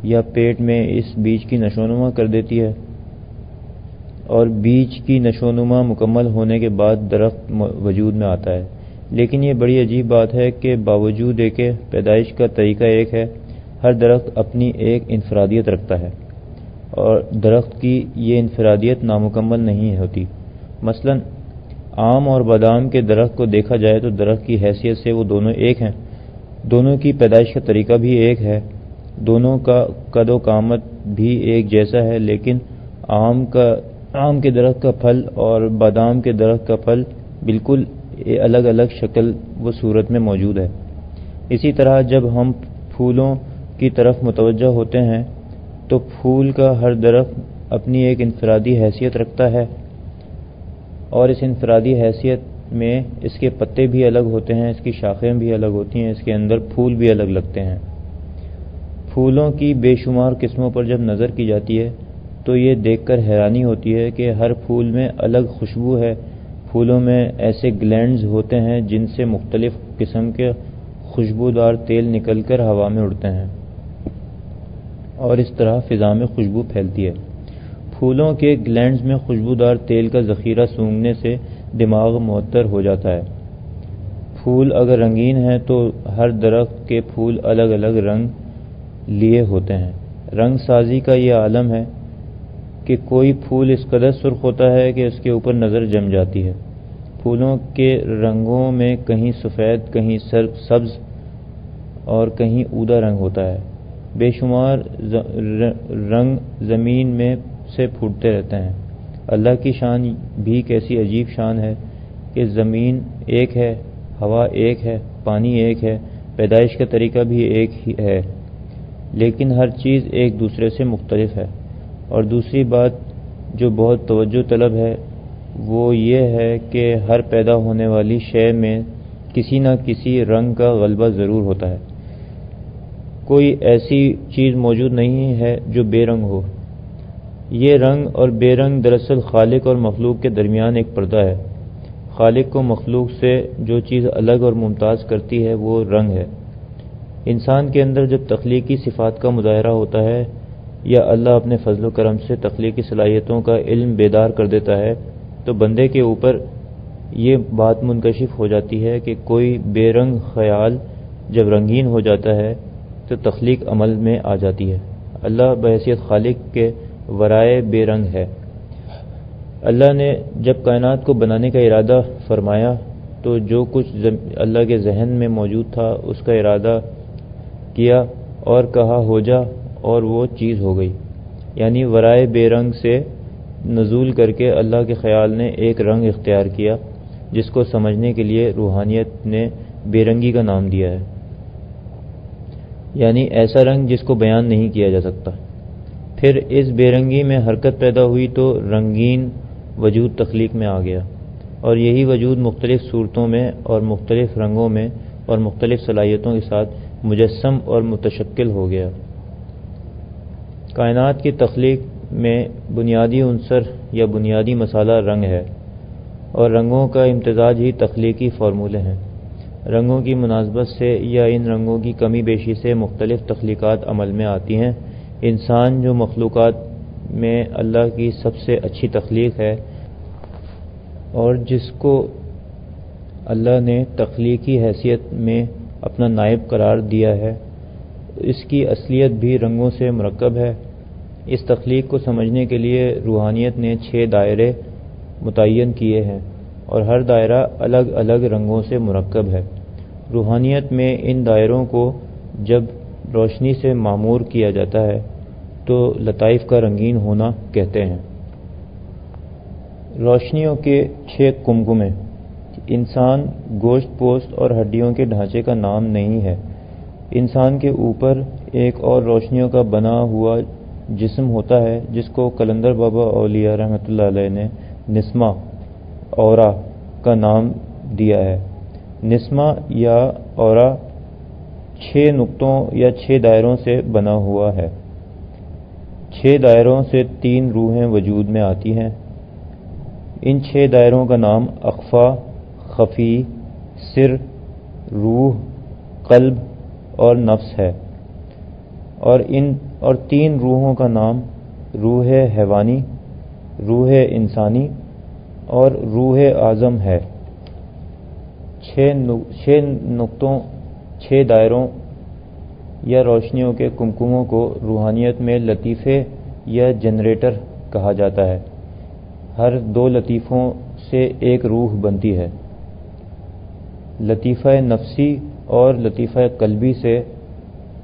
یا پیٹ میں اس بیج کی نشوونما کر دیتی ہے اور بیج کی نشوونما مکمل ہونے کے بعد درخت وجود میں آتا ہے۔ لیکن یہ بڑی عجیب بات ہے کہ باوجود کہ پیدائش کا طریقہ ایک ہے، ہر درخت اپنی ایک انفرادیت رکھتا ہے اور درخت کی یہ انفرادیت نامکمل نہیں ہوتی۔ مثلا آم اور بادام کے درخت کو دیکھا جائے تو درخت کی حیثیت سے وہ دونوں ایک ہیں، دونوں کی پیدائش کا طریقہ بھی ایک ہے، دونوں کا قد و قامت بھی ایک جیسا ہے، لیکن آم کے درخت کا پھل اور بادام کے درخت کا پھل بالکل الگ الگ شکل و صورت میں موجود ہے۔ اسی طرح جب ہم پھولوں کی طرف متوجہ ہوتے ہیں تو پھول کا ہر درخت اپنی ایک انفرادی حیثیت رکھتا ہے اور اس انفرادی حیثیت میں اس کے پتے بھی الگ ہوتے ہیں، اس کی شاخیں بھی الگ ہوتی ہیں، اس کے اندر پھول بھی الگ لگتے ہیں۔ پھولوں کی بے شمار قسموں پر جب نظر کی جاتی ہے تو یہ دیکھ کر حیرانی ہوتی ہے کہ ہر پھول میں الگ خوشبو ہے۔ پھولوں میں ایسے گلینڈز ہوتے ہیں جن سے مختلف قسم کے خوشبودار تیل نکل کر ہوا میں اڑتے ہیں اور اس طرح فضا میں خوشبو پھیلتی ہے۔ پھولوں کے گلینڈز میں خوشبودار تیل کا ذخیرہ سونگھنے سے دماغ معطر ہو جاتا ہے۔ پھول اگر رنگین ہیں تو ہر درخت کے پھول الگ الگ رنگ لیے ہوتے ہیں۔ رنگ سازی کا یہ عالم ہے کہ کوئی پھول اس قدر سرخ ہوتا ہے کہ اس کے اوپر نظر جم جاتی ہے۔ پھولوں کے رنگوں میں کہیں سفید، کہیں سبز اور کہیں اودہ رنگ ہوتا ہے۔ بے شمار رنگ زمین میں سے پھوٹتے رہتے ہیں۔ اللہ کی شان بھی کیسی عجیب شان ہے کہ زمین ایک ہے، ہوا ایک ہے، پانی ایک ہے، پیدائش کا طریقہ بھی ایک ہی ہے، لیکن ہر چیز ایک دوسرے سے مختلف ہے۔ اور دوسری بات جو بہت توجہ طلب ہے وہ یہ ہے کہ ہر پیدا ہونے والی شے میں کسی نہ کسی رنگ کا غلبہ ضرور ہوتا ہے۔ کوئی ایسی چیز موجود نہیں ہے جو بے رنگ ہو۔ یہ رنگ اور بے رنگ دراصل خالق اور مخلوق کے درمیان ایک پردہ ہے۔ خالق کو مخلوق سے جو چیز الگ اور ممتاز کرتی ہے وہ رنگ ہے۔ انسان کے اندر جب تخلیقی صفات کا مظاہرہ ہوتا ہے یا اللہ اپنے فضل و کرم سے تخلیقی صلاحیتوں کا علم بیدار کر دیتا ہے تو بندے کے اوپر یہ بات منکشف ہو جاتی ہے کہ کوئی بے رنگ خیال جب رنگین ہو جاتا ہے تو تخلیق عمل میں آ جاتی ہے۔ اللہ بحیثیت خالق کے ورائے بے رنگ ہے۔ اللہ نے جب کائنات کو بنانے کا ارادہ فرمایا تو جو کچھ اللہ کے ذہن میں موجود تھا اس کا ارادہ کیا اور کہا ہو جا، اور وہ چیز ہو گئی۔ یعنی ورائے بے رنگ سے نزول کر کے اللہ کے خیال نے ایک رنگ اختیار کیا جس کو سمجھنے کے لیے روحانیت نے بے رنگی کا نام دیا ہے، یعنی ایسا رنگ جس کو بیان نہیں کیا جا سکتا۔ پھر اس بے رنگی میں حرکت پیدا ہوئی تو رنگین وجود تخلیق میں آ گیا، اور یہی وجود مختلف صورتوں میں اور مختلف رنگوں میں اور مختلف صلاحیتوں کے ساتھ مجسم اور متشکل ہو گیا۔ کائنات کی تخلیق میں بنیادی عنصر یا بنیادی مسالہ رنگ ہے، اور رنگوں کا امتزاج ہی تخلیقی فارمولے ہیں۔ رنگوں کی مناسبت سے یا ان رنگوں کی کمی بیشی سے مختلف تخلیقات عمل میں آتی ہیں۔ انسان جو مخلوقات میں اللہ کی سب سے اچھی تخلیق ہے اور جس کو اللہ نے تخلیقی حیثیت میں اپنا نائب قرار دیا ہے، اس کی اصلیت بھی رنگوں سے مرکب ہے۔ اس تخلیق کو سمجھنے کے لیے روحانیت نے 6 دائرے متعین کیے ہیں اور ہر دائرہ الگ الگ رنگوں سے مرکب ہے۔ روحانیت میں ان دائروں کو جب روشنی سے معمور کیا جاتا ہے تو لطائف کا رنگین ہونا کہتے ہیں۔ روشنیوں کے 6 کمکمے انسان گوشت پوست اور ہڈیوں کے ڈھانچے کا نام نہیں ہے۔ انسان کے اوپر ایک اور روشنیوں کا بنا ہوا جسم ہوتا ہے جس کو قلندر بابا اولیاء رحمۃ اللہ علیہ نے نسمہ اورا کا نام دیا ہے۔ نسمہ یا اورا 6 نقطوں یا 6 دائروں سے بنا ہوا ہے۔ 6 دائروں سے 3 روحیں وجود میں آتی ہیں۔ ان 6 دائروں کا نام اخفا، خفی، سر، روح، قلب اور نفس ہے، اور 3 روحوں کا نام روح حیوانی، روح انسانی اور روح اعظم ہے۔ 6 نقطوں 6 دائروں یا روشنیوں کے کمکموں کو روحانیت میں لطیفے یا جنریٹر کہا جاتا ہے۔ ہر 2 لطیفوں سے ایک روح بنتی ہے۔ لطیفہ نفسی اور لطیفہ قلبی سے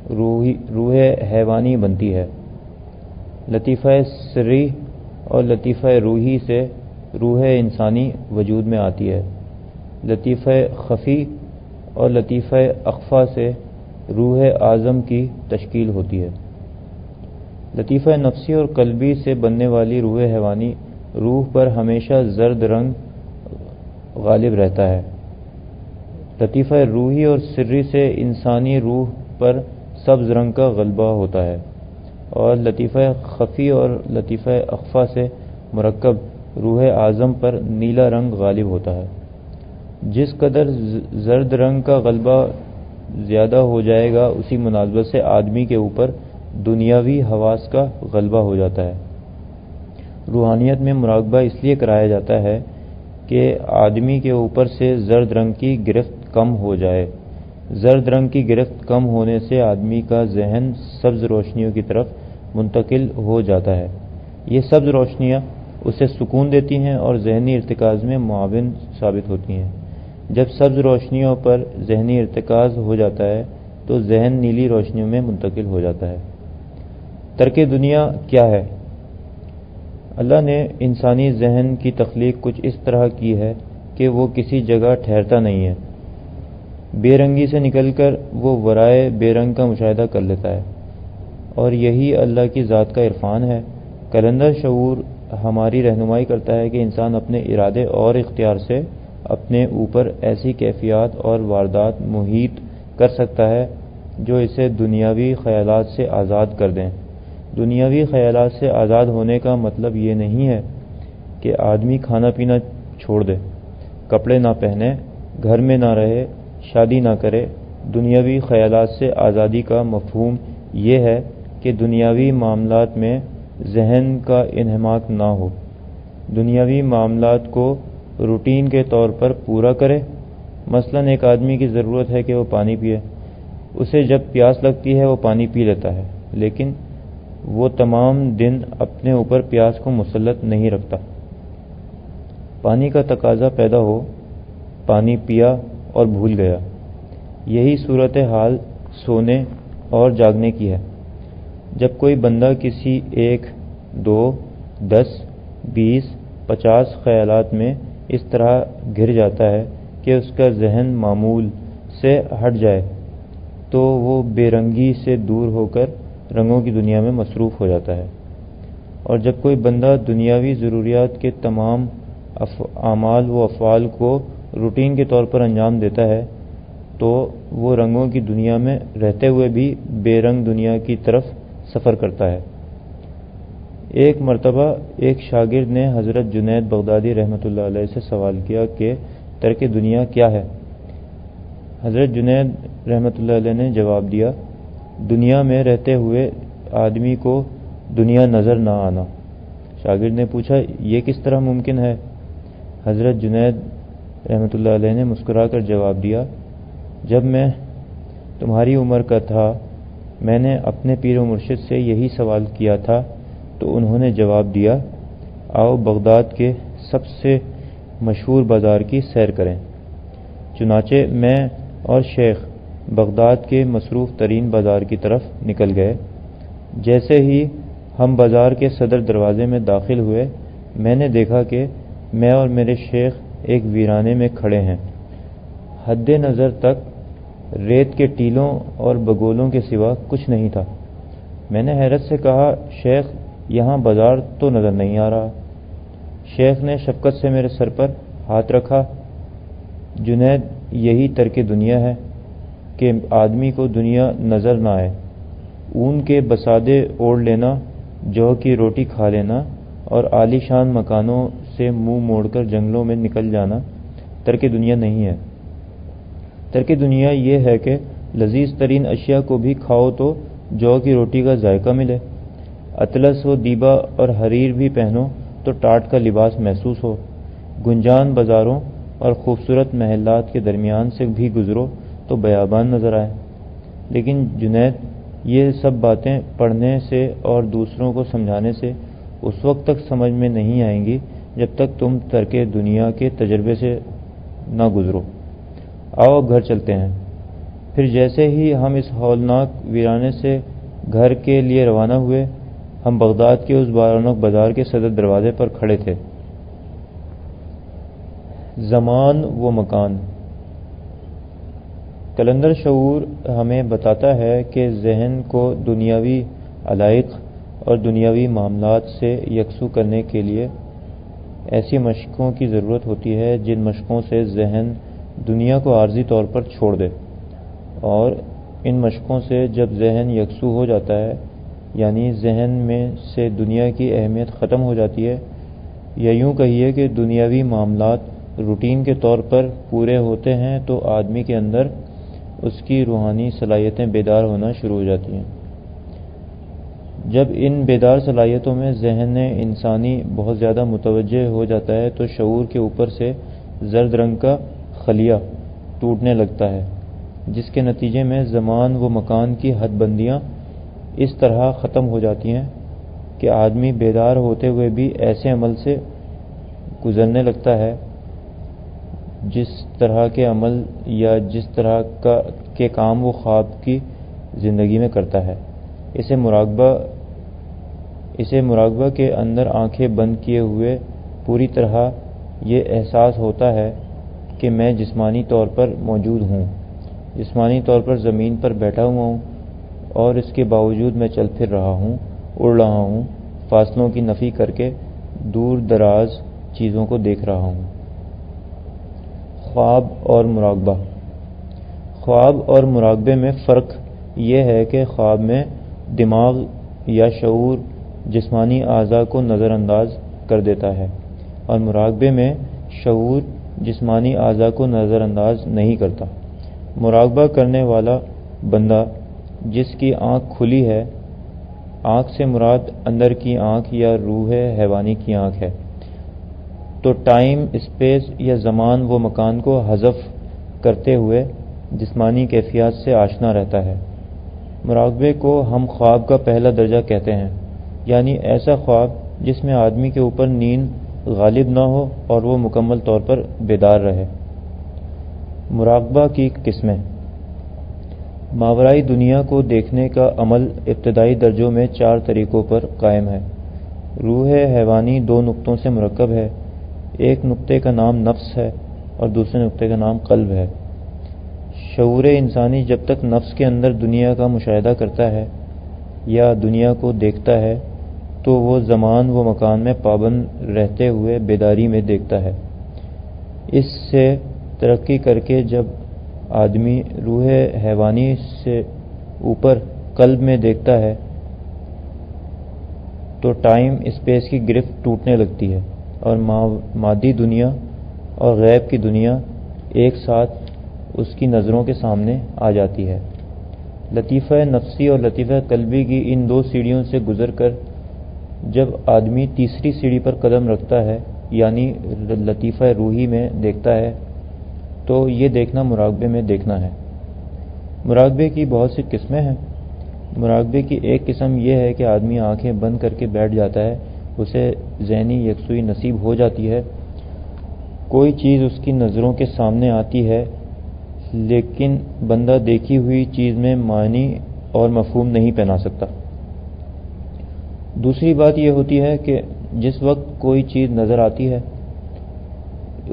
روح حیوانی بنتی ہے۔ لطیفہ سری اور لطیفہ روحی سے روح انسانی وجود میں آتی ہے۔ لطیفہ خفی اور لطیفہ اخفا سے روح اعظم کی تشکیل ہوتی ہے۔ لطیفہ نفسی اور قلبی سے بننے والی روح حیوانی روح پر ہمیشہ زرد رنگ غالب رہتا ہے۔ لطیفہ روحی اور سری سے انسانی روح پر سبز رنگ کا غلبہ ہوتا ہے، اور لطیفہ خفی اور لطیفہ اخفا سے مرکب روح اعظم پر نیلا رنگ غالب ہوتا ہے۔ جس قدر زرد رنگ کا غلبہ زیادہ ہو جائے گا، اسی مناسبت سے آدمی کے اوپر دنیاوی حواس کا غلبہ ہو جاتا ہے۔ روحانیت میں مراقبہ اس لیے کرایا جاتا ہے کہ آدمی کے اوپر سے زرد رنگ کی گرفت کم ہو جائے۔ زرد رنگ کی گرفت کم ہونے سے آدمی کا ذہن سبز روشنیوں کی طرف منتقل ہو جاتا ہے۔ یہ سبز روشنیاں اسے سکون دیتی ہیں اور ذہنی ارتکاز میں معاون ثابت ہوتی ہیں۔ جب سبز روشنیوں پر ذہنی ارتکاز ہو جاتا ہے تو ذہن نیلی روشنیوں میں منتقل ہو جاتا ہے۔ ترک دنیا کیا ہے؟ اللہ نے انسانی ذہن کی تخلیق کچھ اس طرح کی ہے کہ وہ کسی جگہ ٹھہرتا نہیں ہے۔ بے رنگی سے نکل کر وہ ورائے بے رنگ کا مشاہدہ کر لیتا ہے، اور یہی اللہ کی ذات کا عرفان ہے۔ کلندر شعور ہماری رہنمائی کرتا ہے کہ انسان اپنے ارادے اور اختیار سے اپنے اوپر ایسی کیفیات اور واردات محیط کر سکتا ہے جو اسے دنیاوی خیالات سے آزاد کر دیں۔ دنیاوی خیالات سے آزاد ہونے کا مطلب یہ نہیں ہے کہ آدمی کھانا پینا چھوڑ دے، کپڑے نہ پہنے، گھر میں نہ رہے، شادی نہ کرے۔ دنیاوی خیالات سے آزادی کا مفہوم یہ ہے کہ دنیاوی معاملات میں ذہن کا انہماک نہ ہو، دنیاوی معاملات کو روٹین کے طور پر پورا کرے۔ مثلا ایک آدمی کی ضرورت ہے کہ وہ پانی پیے، اسے جب پیاس لگتی ہے وہ پانی پی لیتا ہے، لیکن وہ تمام دن اپنے اوپر پیاس کو مسلط نہیں رکھتا۔ پانی کا تقاضا پیدا ہو، پانی پیا اور بھول گیا۔ یہی صورتحال سونے اور جاگنے کی ہے۔ جب کوئی بندہ کسی 1، 2، 10، 20، 50 خیالات میں اس طرح گر جاتا ہے کہ اس کا ذہن معمول سے ہٹ جائے تو وہ بے رنگی سے دور ہو کر رنگوں کی دنیا میں مصروف ہو جاتا ہے، اور جب کوئی بندہ دنیاوی ضروریات کے تمام اعمال و افعال کو روٹین کے طور پر انجام دیتا ہے تو وہ رنگوں کی دنیا میں رہتے ہوئے بھی بے رنگ دنیا کی طرف سفر کرتا ہے۔ ایک مرتبہ ایک شاگرد نے حضرت جنید بغدادی رحمۃ اللہ علیہ سے سوال کیا کہ ترک دنیا کیا ہے؟ حضرت جنید رحمۃ اللہ علیہ نے جواب دیا، دنیا میں رہتے ہوئے آدمی کو دنیا نظر نہ آنا۔ شاگرد نے پوچھا، یہ کس طرح ممکن ہے؟ حضرت جنید رحمۃ اللہ علیہ نے مسکرا کر جواب دیا، جب میں تمہاری عمر کا تھا میں نے اپنے پیر و مرشد سے یہی سوال کیا تھا تو انہوں نے جواب دیا، آؤ بغداد کے سب سے مشہور بازار کی سیر کریں۔ چنانچہ میں اور شیخ بغداد کے مصروف ترین بازار کی طرف نکل گئے۔ جیسے ہی ہم بازار کے صدر دروازے میں داخل ہوئے، میں نے دیکھا کہ میں اور میرے شیخ ایک ویرانے میں کھڑے ہیں۔ حد نظر تک ریت کے ٹیلوں اور بگولوں کے سوا کچھ نہیں تھا۔ میں نے حیرت سے کہا، شیخ یہاں بازار تو نظر نہیں آ رہا۔ شیخ نے شفقت سے میرے سر پر ہاتھ رکھا، جنید یہی ترک دنیا ہے کہ آدمی کو دنیا نظر نہ آئے۔ اون کے بسادے اوڑھ لینا، جو کی روٹی کھا لینا اور عالی شان مکانوں سے منہ موڑ کر جنگلوں میں نکل جانا ترک دنیا نہیں ہے۔ ترک دنیا یہ ہے کہ لذیذ ترین اشیاء کو بھی کھاؤ تو جو کی روٹی کا ذائقہ ملے، اطلس و دیبا اور حریر بھی پہنو تو ٹاٹ کا لباس محسوس ہو، گنجان بازاروں اور خوبصورت محلات کے درمیان سے بھی گزرو تو بیابان نظر آئے۔ لیکن جنید، یہ سب باتیں پڑھنے سے اور دوسروں کو سمجھانے سے اس وقت تک سمجھ میں نہیں آئیں گی جب تک تم ترک دنیا کے تجربے سے نہ گزرو۔ آؤ گھر چلتے ہیں۔ پھر جیسے ہی ہم اس ہولناک ویرانے سے گھر کے لیے روانہ ہوئے، ہم بغداد کے اس بارونق بازار کے صدر دروازے پر کھڑے تھے۔ زمان و مکان۔ کلندر شعور ہمیں بتاتا ہے کہ ذہن کو دنیاوی علائق اور دنیاوی معاملات سے یکسو کرنے کے لیے ایسی مشقوں کی ضرورت ہوتی ہے جن مشقوں سے ذہن دنیا کو عارضی طور پر چھوڑ دے اور ان مشقوں سے جب ذہن یکسو ہو جاتا ہے، یعنی ذہن میں سے دنیا کی اہمیت ختم ہو جاتی ہے، یا یوں کہیے کہ دنیاوی معاملات روٹین کے طور پر پورے ہوتے ہیں، تو آدمی کے اندر اس کی روحانی صلاحیتیں بیدار ہونا شروع ہو جاتی ہیں۔ جب ان بیدار صلاحیتوں میں ذہن انسانی بہت زیادہ متوجہ ہو جاتا ہے تو شعور کے اوپر سے زرد رنگ کا خلیہ ٹوٹنے لگتا ہے، جس کے نتیجے میں زمان و مکان کی حد بندیاں اس طرح ختم ہو جاتی ہیں کہ آدمی بیدار ہوتے ہوئے بھی ایسے عمل سے گزرنے لگتا ہے جس طرح کے عمل یا جس طرح کے کام وہ خواب کی زندگی میں کرتا ہے۔ اسے مراقبہ کے اندر آنکھیں بند کیے ہوئے پوری طرح یہ احساس ہوتا ہے کہ میں جسمانی طور پر موجود ہوں، جسمانی طور پر زمین پر بیٹھا ہوا ہوں، اور اس کے باوجود میں چل پھر رہا ہوں، اڑ رہا ہوں، فاصلوں کی نفی کر کے دور دراز چیزوں کو دیکھ رہا ہوں۔ خواب اور مراقبہ۔ خواب اور مراقبے میں فرق یہ ہے کہ خواب میں دماغ یا شعور جسمانی اعضاء کو نظر انداز کر دیتا ہے، اور مراقبے میں شعور جسمانی اعضاء کو نظر انداز نہیں کرتا۔ مراقبہ کرنے والا بندہ جس کی آنکھ کھلی ہے، آنکھ سے مراد اندر کی آنکھ یا روح حیوانی کی آنکھ ہے، تو ٹائم، اسپیس یا زمان و مکان کو حذف کرتے ہوئے جسمانی کیفیات سے آشنا رہتا ہے۔ مراقبے کو ہم خواب کا پہلا درجہ کہتے ہیں، یعنی ایسا خواب جس میں آدمی کے اوپر نیند غالب نہ ہو اور وہ مکمل طور پر بیدار رہے۔ مراقبہ کی قسمیں۔ ماورائی دنیا کو دیکھنے کا عمل ابتدائی درجوں میں 4 طریقوں پر قائم ہے۔ روح حیوانی 2 نقطوں سے مرکب ہے، ایک نقطے کا نام نفس ہے اور دوسرے نقطے کا نام قلب ہے۔ شعور انسانی جب تک نفس کے اندر دنیا کا مشاہدہ کرتا ہے یا دنیا کو دیکھتا ہے تو وہ زمان و مکان میں پابند رہتے ہوئے بیداری میں دیکھتا ہے۔ اس سے ترقی کر کے جب آدمی روح حیوانی سے اوپر قلب میں دیکھتا ہے تو ٹائم اسپیس کی گرفت ٹوٹنے لگتی ہے اور مادی دنیا اور غیب کی دنیا ایک ساتھ اس کی نظروں کے سامنے آ جاتی ہے۔ لطیفہ نفسی اور لطیفہ قلبی کی ان 2 سیڑھیوں سے گزر کر جب آدمی تیسری سیڑھی پر قدم رکھتا ہے، یعنی لطیفہ روحی میں دیکھتا ہے، تو یہ دیکھنا مراقبے میں دیکھنا ہے۔ مراقبے کی بہت سی قسمیں ہیں۔ مراقبے کی ایک قسم یہ ہے کہ آدمی آنکھیں بند کر کے بیٹھ جاتا ہے، اسے ذہنی یکسوئی نصیب ہو جاتی ہے، کوئی چیز اس کی نظروں کے سامنے آتی ہے لیکن بندہ دیکھی ہوئی چیز میں معنی اور مفہوم نہیں پہنا سکتا۔ دوسری بات یہ ہوتی ہے کہ جس وقت کوئی چیز نظر آتی ہے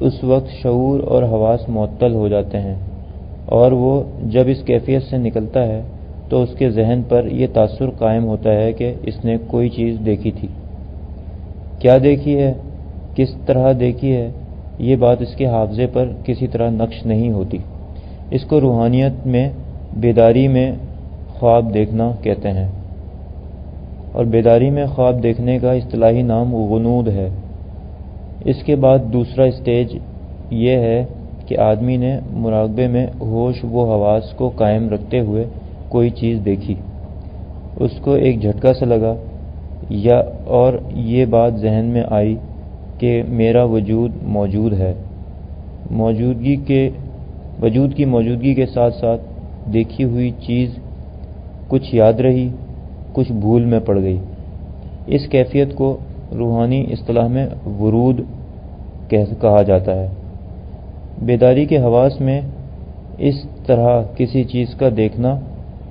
اس وقت شعور اور حواس معطل ہو جاتے ہیں، اور وہ جب اس کیفیت سے نکلتا ہے تو اس کے ذہن پر یہ تاثر قائم ہوتا ہے کہ اس نے کوئی چیز دیکھی تھی۔ کیا دیکھی ہے، کس طرح دیکھی ہے، یہ بات اس کے حافظے پر کسی طرح نقش نہیں ہوتی۔ اس کو روحانیت میں بیداری میں خواب دیکھنا کہتے ہیں، اور بیداری میں خواب دیکھنے کا اصطلاحی نام غنود ہے۔ اس کے بعد دوسرا سٹیج یہ ہے کہ آدمی نے مراقبے میں ہوش و حواس کو قائم رکھتے ہوئے کوئی چیز دیکھی، اس کو ایک جھٹکا سا لگا اور یہ بات ذہن میں آئی کہ میرا وجود موجود ہے۔ وجود کی موجودگی کے ساتھ ساتھ دیکھی ہوئی چیز کچھ یاد رہی، کچھ بھول میں پڑ گئی۔ اس کیفیت کو روحانی اصطلاح میں ورود کہا جاتا ہے۔ بیداری کے حواس میں اس طرح کسی چیز کا دیکھنا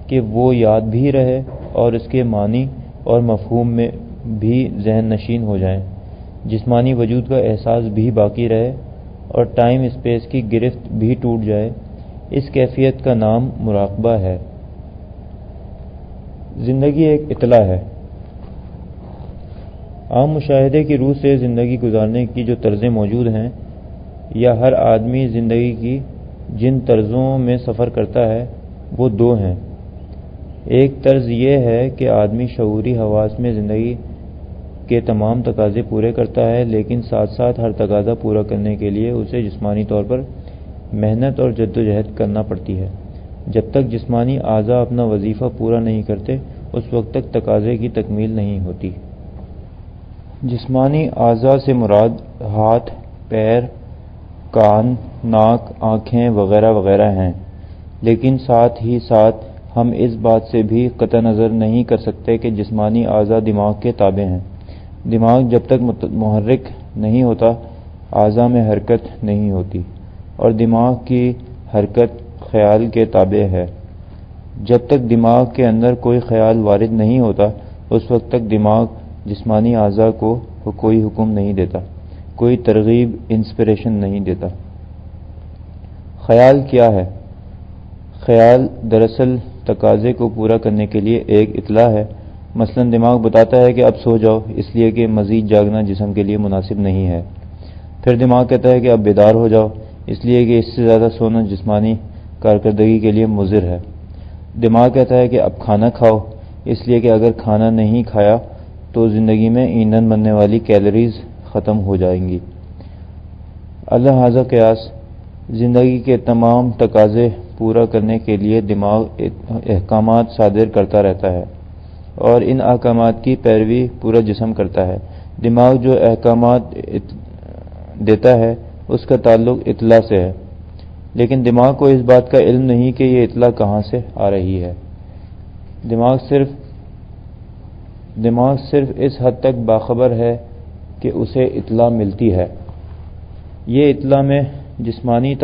کہ وہ یاد بھی رہے اور اس کے معنی اور مفہوم میں بھی ذہن نشین ہو جائیں، جسمانی وجود کا احساس بھی باقی رہے اور ٹائم اسپیس کی گرفت بھی ٹوٹ جائے، اس کیفیت کا نام مراقبہ ہے۔ زندگی ایک اطلاع ہے۔ عام مشاہدے کی روح سے زندگی گزارنے کی جو طرزیں موجود ہیں، یا ہر آدمی زندگی کی جن طرزوں میں سفر کرتا ہے، وہ 2 ہیں۔ ایک طرز یہ ہے کہ آدمی شعوری حواس میں زندگی کے تمام تقاضے پورے کرتا ہے، لیکن ساتھ ساتھ ہر تقاضا پورا کرنے کے لیے اسے جسمانی طور پر محنت اور جدوجہد کرنا پڑتی ہے۔ جب تک جسمانی اعضاء اپنا وظیفہ پورا نہیں کرتے، اس وقت تک تقاضے کی تکمیل نہیں ہوتی۔ جسمانی اعضاء سے مراد ہاتھ، پیر، کان، ناک، آنکھیں وغیرہ وغیرہ ہیں، لیکن ساتھ ہی ساتھ ہم اس بات سے بھی قطع نظر نہیں کر سکتے کہ جسمانی اعضاء دماغ کے تابع ہیں۔ دماغ جب تک محرک نہیں ہوتا، اعضاء میں حرکت نہیں ہوتی، اور دماغ کی حرکت خیال کے تابع ہے۔ جب تک دماغ کے اندر کوئی خیال وارد نہیں ہوتا، اس وقت تک دماغ جسمانی اعضاء کو کوئی حکم نہیں دیتا، کوئی ترغیب انسپریشن نہیں دیتا۔ خیال کیا ہے؟ خیال دراصل تقاضے کو پورا کرنے کے لیے ایک اطلاع ہے۔ مثلا دماغ بتاتا ہے کہ اب سو جاؤ، اس لیے کہ مزید جاگنا جسم کے لیے مناسب نہیں ہے۔ پھر دماغ کہتا ہے کہ اب بیدار ہو جاؤ، اس لیے کہ اس سے زیادہ سونا جسمانی کارکردگی کے لیے مضر ہے۔ دماغ کہتا ہے کہ اب کھانا کھاؤ، اس لیے کہ اگر کھانا نہیں کھایا تو زندگی میں ایندھن بننے والی کیلوریز ختم ہو جائیں گی۔ لہذا قیاس زندگی کے تمام تقاضے پورا کرنے کے لیے دماغ احکامات صادر کرتا رہتا ہے، اور ان احکامات کی پیروی پورا جسم کرتا ہے۔ دماغ جو احکامات دیتا ہے اس کا تعلق اطلاع سے ہے، لیکن دماغ کو اس بات کا علم نہیں کہ یہ اطلاع کہاں سے آ رہی ہے۔ دماغ صرف اس حد تک باخبر ہے کہ اسے اطلاع ملتی ہے۔ یہ اطلاع میں جسمانی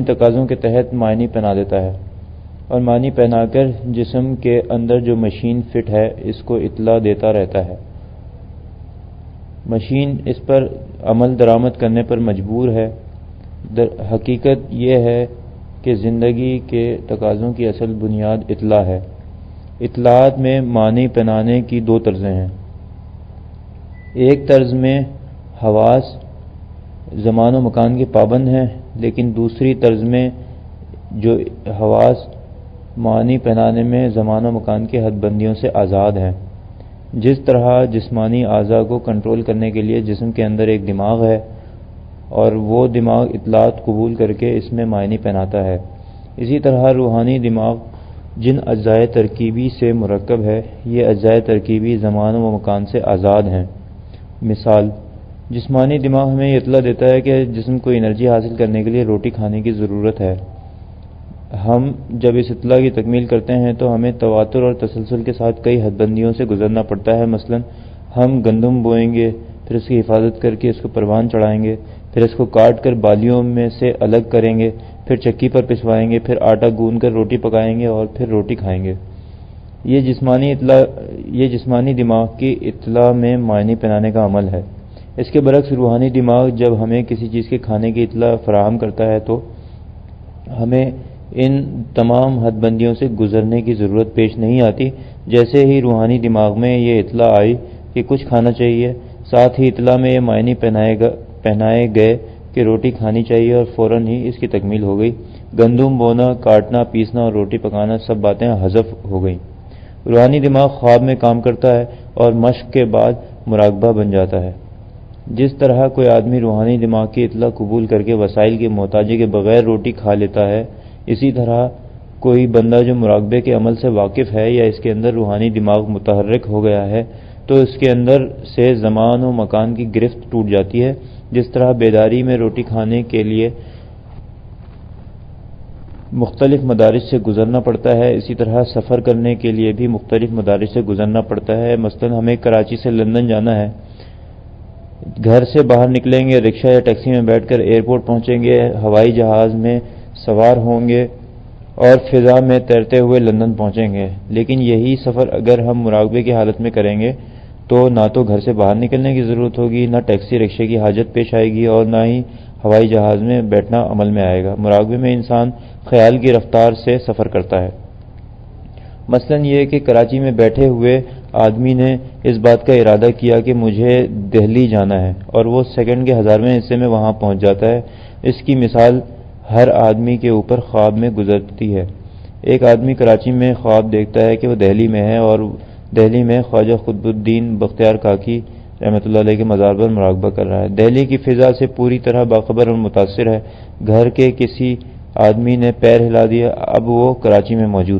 تقاضوں کے تحت معنی پہنا دیتا ہے، اور معنی پہنا کر جسم کے اندر جو مشین فٹ ہے اس کو اطلاع دیتا رہتا ہے۔ مشین اس پر عمل درآمد کرنے پر مجبور ہے۔ حقیقت یہ ہے کہ زندگی کے تقاضوں کی اصل بنیاد اطلاع ہے۔ اطلاعات میں معنی پہنانے کی دو طرزیں ہیں۔ ایک طرز میں حواس زمان و مکان کے پابند ہیں، لیکن دوسری طرز میں جو حواس معنی پہنانے میں زمان و مکان کے حد بندیوں سے آزاد ہیں۔ جس طرح جسمانی اعضاء کو کنٹرول کرنے کے لیے جسم کے اندر ایک دماغ ہے، اور وہ دماغ اطلاعات قبول کر کے اس میں معنی پہناتا ہے، اسی طرح روحانی دماغ جن اجزاء ترکیبی سے مرکب ہے، یہ اجزاء ترکیبی زمان و مکان سے آزاد ہیں۔ مثال، جسمانی دماغ ہمیں یہ اطلاع دیتا ہے کہ جسم کو انرجی حاصل کرنے کے لیے روٹی کھانے کی ضرورت ہے۔ ہم جب اس اطلاع کی تکمیل کرتے ہیں تو ہمیں تواتر اور تسلسل کے ساتھ کئی حد بندیوں سے گزرنا پڑتا ہے۔ مثلا ہم گندم بوئیں گے، پھر اس کی حفاظت کر کے اس کو پروان چڑھائیں گے، پھر اس کو کاٹ کر بالیوں میں سے الگ کریں گے، پھر چکی پر پسوائیں گے، پھر آٹا گوندھ کر روٹی پکائیں گے اور پھر روٹی کھائیں گے۔ یہ جسمانی دماغ کی اطلاع میں معنی پہنانے کا عمل ہے۔ اس کے برعکس روحانی دماغ جب ہمیں کسی چیز کے کھانے کی اطلاع فراہم کرتا ہے تو ہمیں ان تمام حد بندیوں سے گزرنے کی ضرورت پیش نہیں آتی۔ جیسے ہی روحانی دماغ میں یہ اطلاع آئی کہ کچھ کھانا چاہیے، ساتھ ہی اطلاع میں یہ معنی پہنائے گئے کہ روٹی کھانی چاہیے، اور فوراً ہی اس کی تکمیل ہو گئی۔ گندم بونا، کاٹنا، پیسنا اور روٹی پکانا سب باتیں حذف ہو گئیں۔ روحانی دماغ خواب میں کام کرتا ہے اور مشق کے بعد مراقبہ بن جاتا ہے۔ جس طرح کوئی آدمی روحانی دماغ کی اطلاع قبول کر کے وسائل کی محتاجی کے بغیر روٹی کھا لیتا ہے، اسی طرح کوئی بندہ جو مراقبے کے عمل سے واقف ہے یا اس کے اندر روحانی دماغ متحرک ہو گیا ہے تو اس کے اندر سے زمان و مکان کی گرفت ٹوٹ جاتی ہے۔ جس طرح بیداری میں روٹی کھانے کے لیے مختلف مدارج سے گزرنا پڑتا ہے، اسی طرح سفر کرنے کے لیے بھی مختلف مدارج سے گزرنا پڑتا ہے۔ مثلا ہمیں کراچی سے لندن جانا ہے، گھر سے باہر نکلیں گے، رکشہ یا ٹیکسی میں بیٹھ کر ایئرپورٹ پہنچیں گے، ہوائی جہاز میں سوار ہوں گے اور فضا میں تیرتے ہوئے لندن پہنچیں گے۔ لیکن یہی سفر اگر ہم مراقبے کی حالت میں کریں گے تو نہ تو گھر سے باہر نکلنے کی ضرورت ہوگی، نہ ٹیکسی رکشے کی حاجت پیش آئے گی، اور نہ ہی ہوائی جہاز میں بیٹھنا عمل میں آئے گا۔ مراقبے میں انسان خیال کی رفتار سے سفر کرتا ہے۔ مثلا یہ کہ کراچی میں بیٹھے ہوئے آدمی نے اس بات کا ارادہ کیا کہ مجھے دہلی جانا ہے، اور وہ سیکنڈ کے ہزارویں حصے میں وہاں پہنچ جاتا ہے۔ اس کی مثال ہر آدمی کے اوپر خواب میں گزرتی ہے۔ ایک آدمی کراچی میں خواب دیکھتا ہے کہ وہ دہلی میں ہے اور دہلی میں خواجہ قطب الدین بختیار کاکی رحمۃ اللہ علیہ کے مزار پر مراقبہ کر رہا ہے۔ دہلی کی فضا سے پوری طرح باخبر اور متاثر ہے۔ گھر کے کسی آدمی نے پیر ہلا دیا، اب وہ کراچی میں موجود